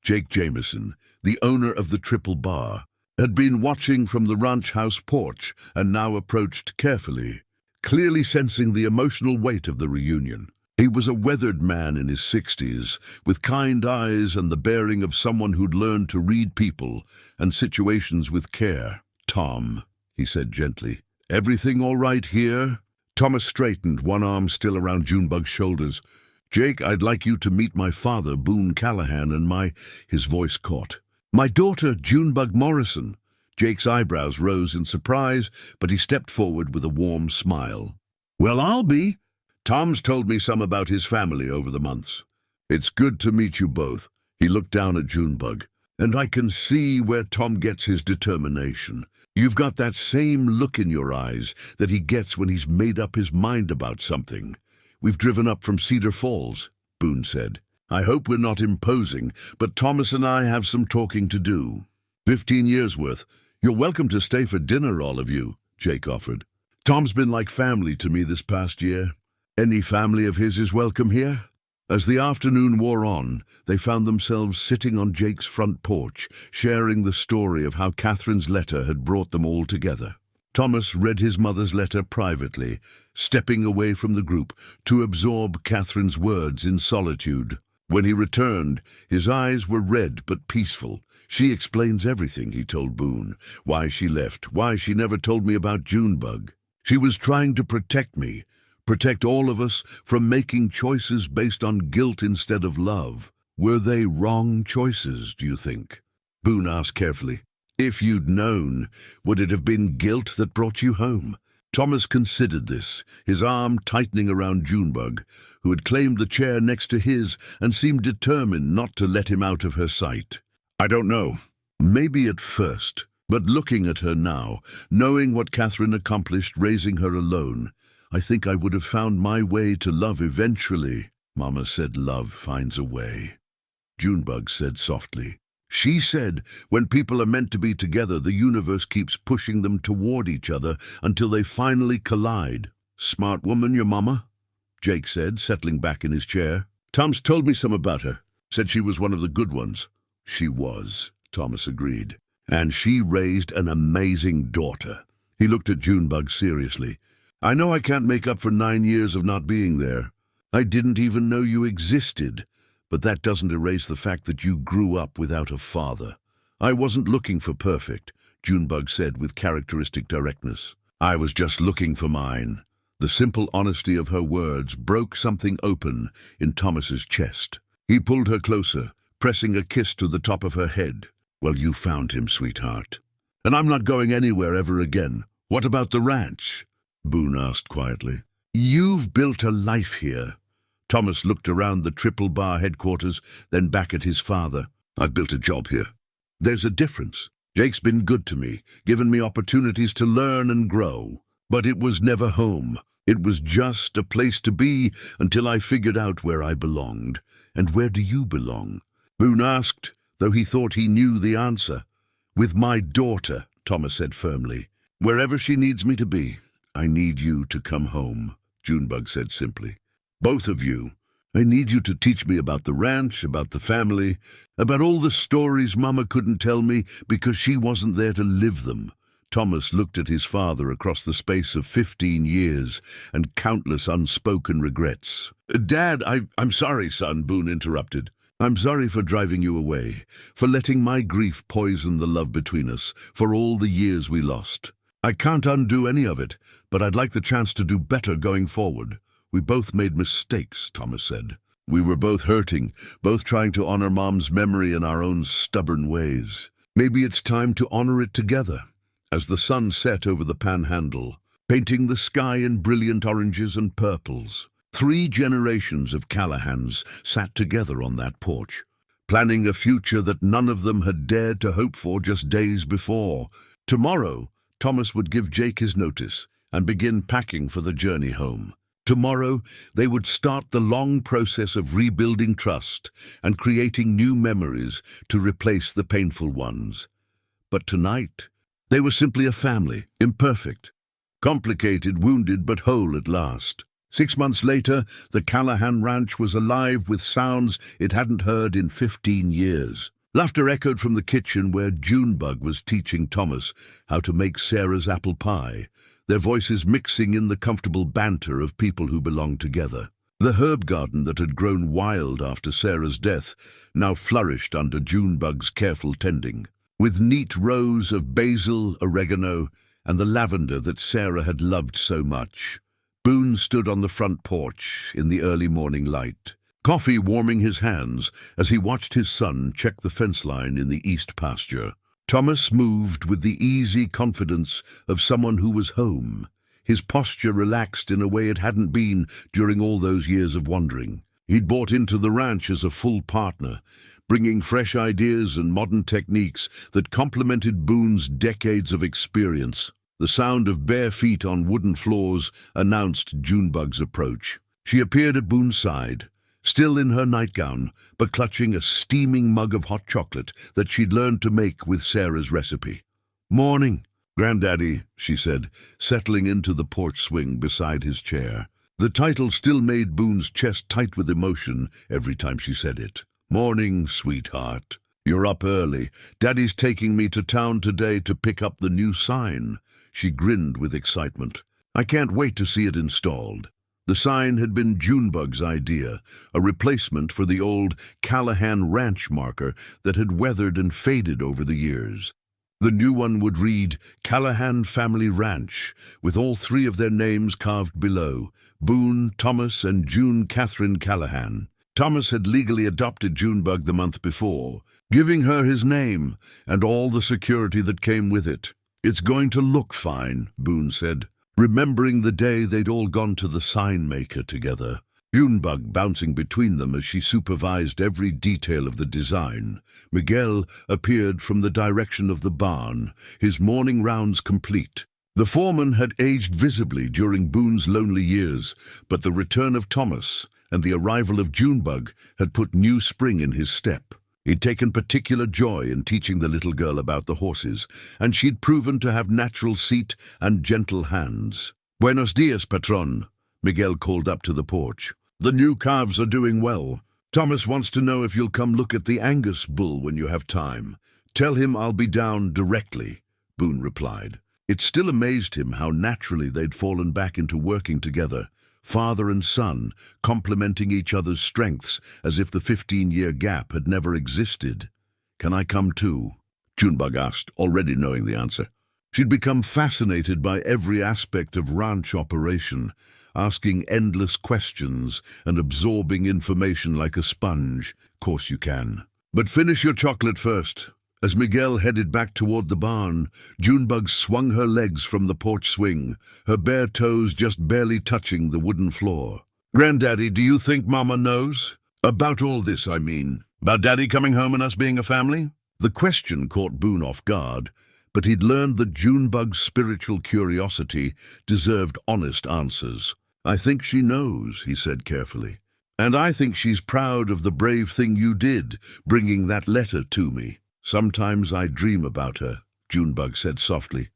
Jake Jameson, the owner of the Triple Bar, had been watching from the ranch house porch and now approached carefully, clearly sensing the emotional weight of the reunion. He was a weathered man in his 60s, with kind eyes and the bearing of someone who'd learned to read people and situations with care. "Tom," he said gently, "everything all right here?" Thomas straightened, one arm still around Junebug's shoulders. "Jake, I'd like you to meet my father, Boone Callahan, and his voice caught. "My daughter, Junebug Morrison." Jake's eyebrows rose in surprise, but he stepped forward with a warm smile. "Well, I'll be. Tom's told me some about his family over the months. It's good to meet you both." He looked down at Junebug. "And I can see where Tom gets his determination. You've got that same look in your eyes that he gets when he's made up his mind about something." "We've driven up from Cedar Falls," Boone said. "I hope we're not imposing, but Thomas and I have some talking to do." 15 years worth. "You're welcome to stay for dinner, all of you," Jake offered. "Tom's been like family to me this past year. Any family of his is welcome here." As the afternoon wore on, they found themselves sitting on Jake's front porch, sharing the story of how Catherine's letter had brought them all together. Thomas read his mother's letter privately, stepping away from the group to absorb Catherine's words in solitude. When he returned, his eyes were red but peaceful. "She explains everything," he told Boone. "Why she left, why she never told me about Junebug. She was trying to protect me. Protect all of us from making choices based on guilt instead of love. Were they wrong choices, do you think?" Boone asked carefully. "If you'd known, would it have been guilt that brought you home?" Thomas considered this, his arm tightening around Junebug, who had claimed the chair next to his and seemed determined not to let him out of her sight. "I don't know. Maybe at first, but looking at her now, knowing what Catherine accomplished raising her alone, I think I would have found my way to love eventually." "Mama said love finds a way," Junebug said softly. "She said when people are meant to be together, the universe keeps pushing them toward each other until they finally collide." "Smart woman, your mama," Jake said, settling back in his chair. "Tom's told me some about her. Said she was one of the good ones." "She was," Thomas agreed. "And she raised an amazing daughter." He looked at Junebug seriously. "I know I can't make up for 9 years of not being there. I didn't even know you existed, but that doesn't erase the fact that you grew up without a father." "I wasn't looking for perfect," Junebug said with characteristic directness. "I was just looking for mine." The simple honesty of her words broke something open in Thomas's chest. He pulled her closer, pressing a kiss to the top of her head. "Well, you found him, sweetheart. And I'm not going anywhere ever again. What about the ranch?" Boone asked quietly. "You've built a life here." Thomas looked around the Triple Bar headquarters, then back at his father. "I've built a job here. There's a difference. Jake's been good to me, given me opportunities to learn and grow. But it was never home. It was just a place to be until I figured out where I belonged." "And where do you belong?" Boone asked, though he thought he knew the answer. "With my daughter," Thomas said firmly. "Wherever she needs me to be." "I need you to come home," Junebug said simply. "Both of you. I need you to teach me about the ranch, about the family, about all the stories Mama couldn't tell me because she wasn't there to live them." Thomas looked at his father across the space of 15 years and countless unspoken regrets. "Dad, I'm sorry, son," Boone interrupted. "I'm sorry for driving you away, for letting my grief poison the love between us, for all the years we lost. I can't undo any of it, but I'd like the chance to do better going forward." "We both made mistakes," Thomas said. "We were both hurting, both trying to honor Mom's memory in our own stubborn ways. Maybe it's time to honor it together." As the sun set over the panhandle, painting the sky in brilliant oranges and purples, 3 generations of Callahans sat together on that porch, planning a future that none of them had dared to hope for just days before. Tomorrow, Thomas would give Jake his notice and begin packing for the journey home. Tomorrow, they would start the long process of rebuilding trust and creating new memories to replace the painful ones. But tonight, they were simply a family, imperfect, complicated, wounded, but whole at last. 6 months later, the Callahan Ranch was alive with sounds it hadn't heard in 15 years. Laughter echoed from the kitchen where Junebug was teaching Thomas how to make Sarah's apple pie. their voices mixing in the comfortable banter of people who belong together. The herb garden that had grown wild after Sarah's death now flourished under Junebug's careful tending. With neat rows of basil, oregano, and the lavender that Sarah had loved so much, Boone stood on the front porch in the early morning light, coffee warming his hands as he watched his son check the fence line in the east pasture. Thomas moved with the easy confidence of someone who was home, his posture relaxed in a way it hadn't been during all those years of wandering. He'd bought into the ranch as a full partner, bringing fresh ideas and modern techniques that complemented Boone's decades of experience. The sound of bare feet on wooden floors announced Junebug's approach. She appeared at Boone's side, still in her nightgown, but clutching a steaming mug of hot chocolate that she'd learned to make with Sarah's recipe. "Morning, Granddaddy," she said, settling into the porch swing beside his chair. The title still made Boone's chest tight with emotion every time she said it. "Morning, sweetheart. You're up early. Daddy's taking me to town today to pick up the new sign." She grinned with excitement. "I can't wait to see it installed." The sign had been Junebug's idea, a replacement for the old Callahan ranch marker that had weathered and faded over the years. The new one would read Callahan Family Ranch, with all three of their names carved below: Boone, Thomas, and June Catherine Callahan. Thomas had legally adopted Junebug the month before, giving her his name and all the security that came with it. "It's going to look fine," Boone said, remembering the day they'd all gone to the sign maker together, Junebug bouncing between them as she supervised every detail of the design. Miguel appeared from the direction of the barn, his morning rounds complete. The foreman had aged visibly during Boone's lonely years, but the return of Thomas and the arrival of Junebug had put new spring in his step. He'd taken particular joy in teaching the little girl about the horses, and she'd proven to have natural seat and gentle hands. "Buenos dias, patron," Miguel called up to the porch. "The new calves are doing well. Thomas wants to know if you'll come look at the Angus bull when you have time. Tell him I'll be down directly," Boone replied. It still amazed him how naturally they'd fallen back into working together, father and son, complementing each other's strengths as if the 15-year gap had never existed. "Can I come too?" Junebug asked, already knowing the answer. She'd become fascinated by every aspect of ranch operation, asking endless questions and absorbing information like a sponge. "Course you can. But finish your chocolate first." As Miguel headed back toward the barn, Junebug swung her legs from the porch swing, her bare toes just barely touching the wooden floor. "Granddaddy, do you think Mama knows? About all this, I mean. About Daddy coming home and us being a family?" The question caught Boone off guard, but he'd learned that Junebug's spiritual curiosity deserved honest answers. "I think she knows," he said carefully. "And I think she's proud of the brave thing you did, bringing that letter to me. Sometimes I dream about her," Junebug said softly.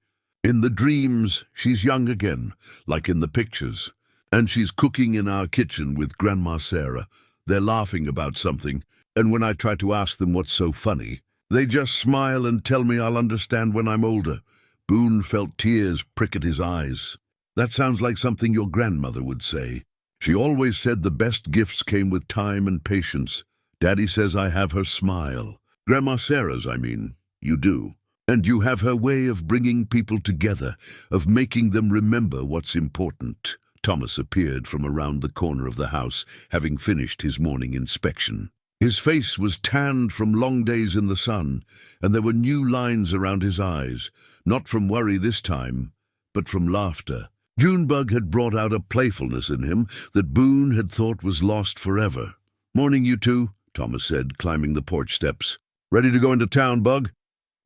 "In the dreams, she's young again, like in the pictures. And she's cooking in our kitchen with Grandma Sarah. They're laughing about something, and when I try to ask them what's so funny, they just smile and tell me I'll understand when I'm older." Boone felt tears prick at his eyes. "That sounds like something your grandmother would say. She always said the best gifts came with time and patience. Daddy says I have her smile. Grandma Sarah's, I mean. You do. And you have her way of bringing people together, of making them remember what's important." Thomas appeared from around the corner of the house, having finished his morning inspection. His face was tanned from long days in the sun, and there were new lines around his eyes, not from worry this time, but from laughter. Junebug had brought out a playfulness in him that Boone had thought was lost forever. "Morning, you two," Thomas said, climbing the porch steps. "Ready to go into town, Bug?"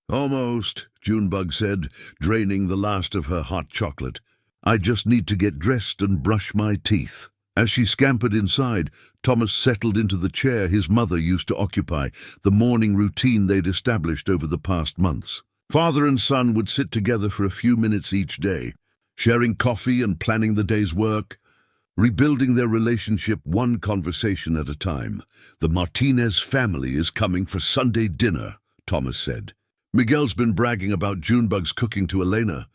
"Almost," Junebug said, draining the last of her hot chocolate. "I just need to get dressed and brush my teeth." As she scampered inside, Thomas settled into the chair his mother used to occupy, the morning routine they'd established over the past months. Father and son would sit together for a few minutes each day, sharing coffee and planning the day's work, rebuilding their relationship one conversation at a time. "The Martinez family is coming for Sunday dinner," Thomas said. "Miguel's been bragging about Junebug's cooking to Elena,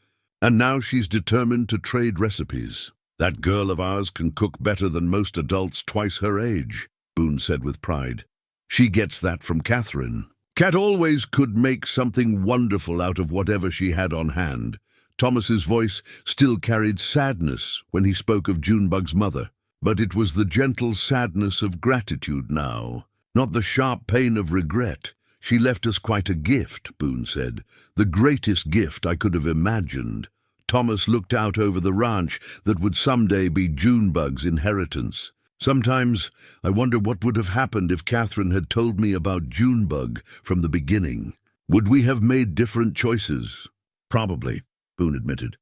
And now she's determined to trade recipes. That girl of ours can cook better than most adults twice her age, Boone said with pride. She gets that from Catherine. Cat always could make something wonderful out of whatever she had on hand. Thomas's voice still carried sadness when he spoke of Junebug's mother, but it was the gentle sadness of gratitude now, not the sharp pain of regret. She left us quite a gift, Boone said, the greatest gift I could have imagined. Thomas looked out over the ranch that would someday be Junebug's inheritance. Sometimes I wonder what would have happened if Catherine had told me about Junebug from the beginning. Would we have made different choices? Probably, Boone admitted.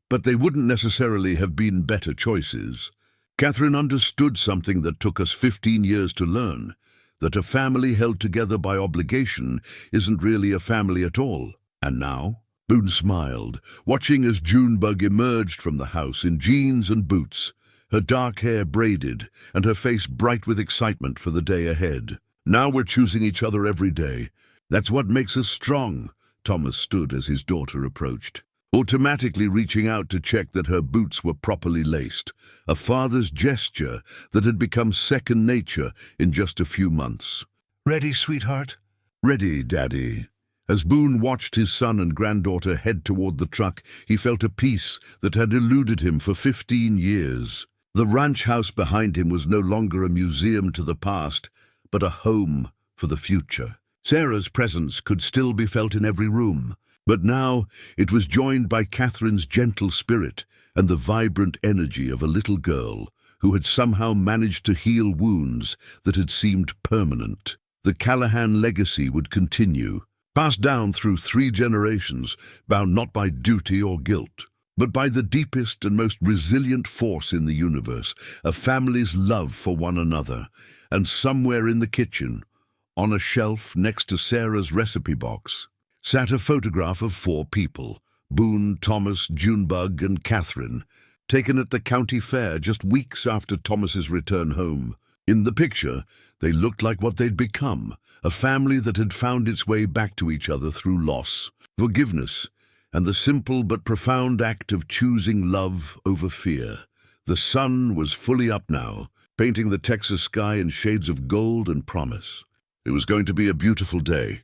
But they wouldn't necessarily have been better choices. Catherine understood something that took us 15 years to learn, that a family held together by obligation isn't really a family at all. And now? Boone smiled, watching as Junebug emerged from the house in jeans and boots, her dark hair braided and her face bright with excitement for the day ahead. Now we're choosing each other every day. That's what makes us strong. Thomas stood as his daughter approached, automatically reaching out to check that her boots were properly laced, a father's gesture that had become second nature in just a few months. "Ready, sweetheart?" "Ready, Daddy." As Boone watched his son and granddaughter head toward the truck, he felt a peace that had eluded him for 15 years. The ranch house behind him was no longer a museum to the past, but a home for the future. Sarah's presence could still be felt in every room, but now it was joined by Catherine's gentle spirit and the vibrant energy of a little girl who had somehow managed to heal wounds that had seemed permanent. The Callahan legacy would continue, passed down through 3 generations, bound not by duty or guilt, but by the deepest and most resilient force in the universe, a family's love for one another. And somewhere in the kitchen, on a shelf next to Sarah's recipe box, sat a photograph of 4 people, Boone, Thomas, Junebug, and Catherine, taken at the county fair just weeks after Thomas's return home. In the picture, they looked like what they'd become, a family that had found its way back to each other through loss, forgiveness, and the simple but profound act of choosing love over fear. The sun was fully up now, painting the Texas sky in shades of gold and promise. It was going to be a beautiful day,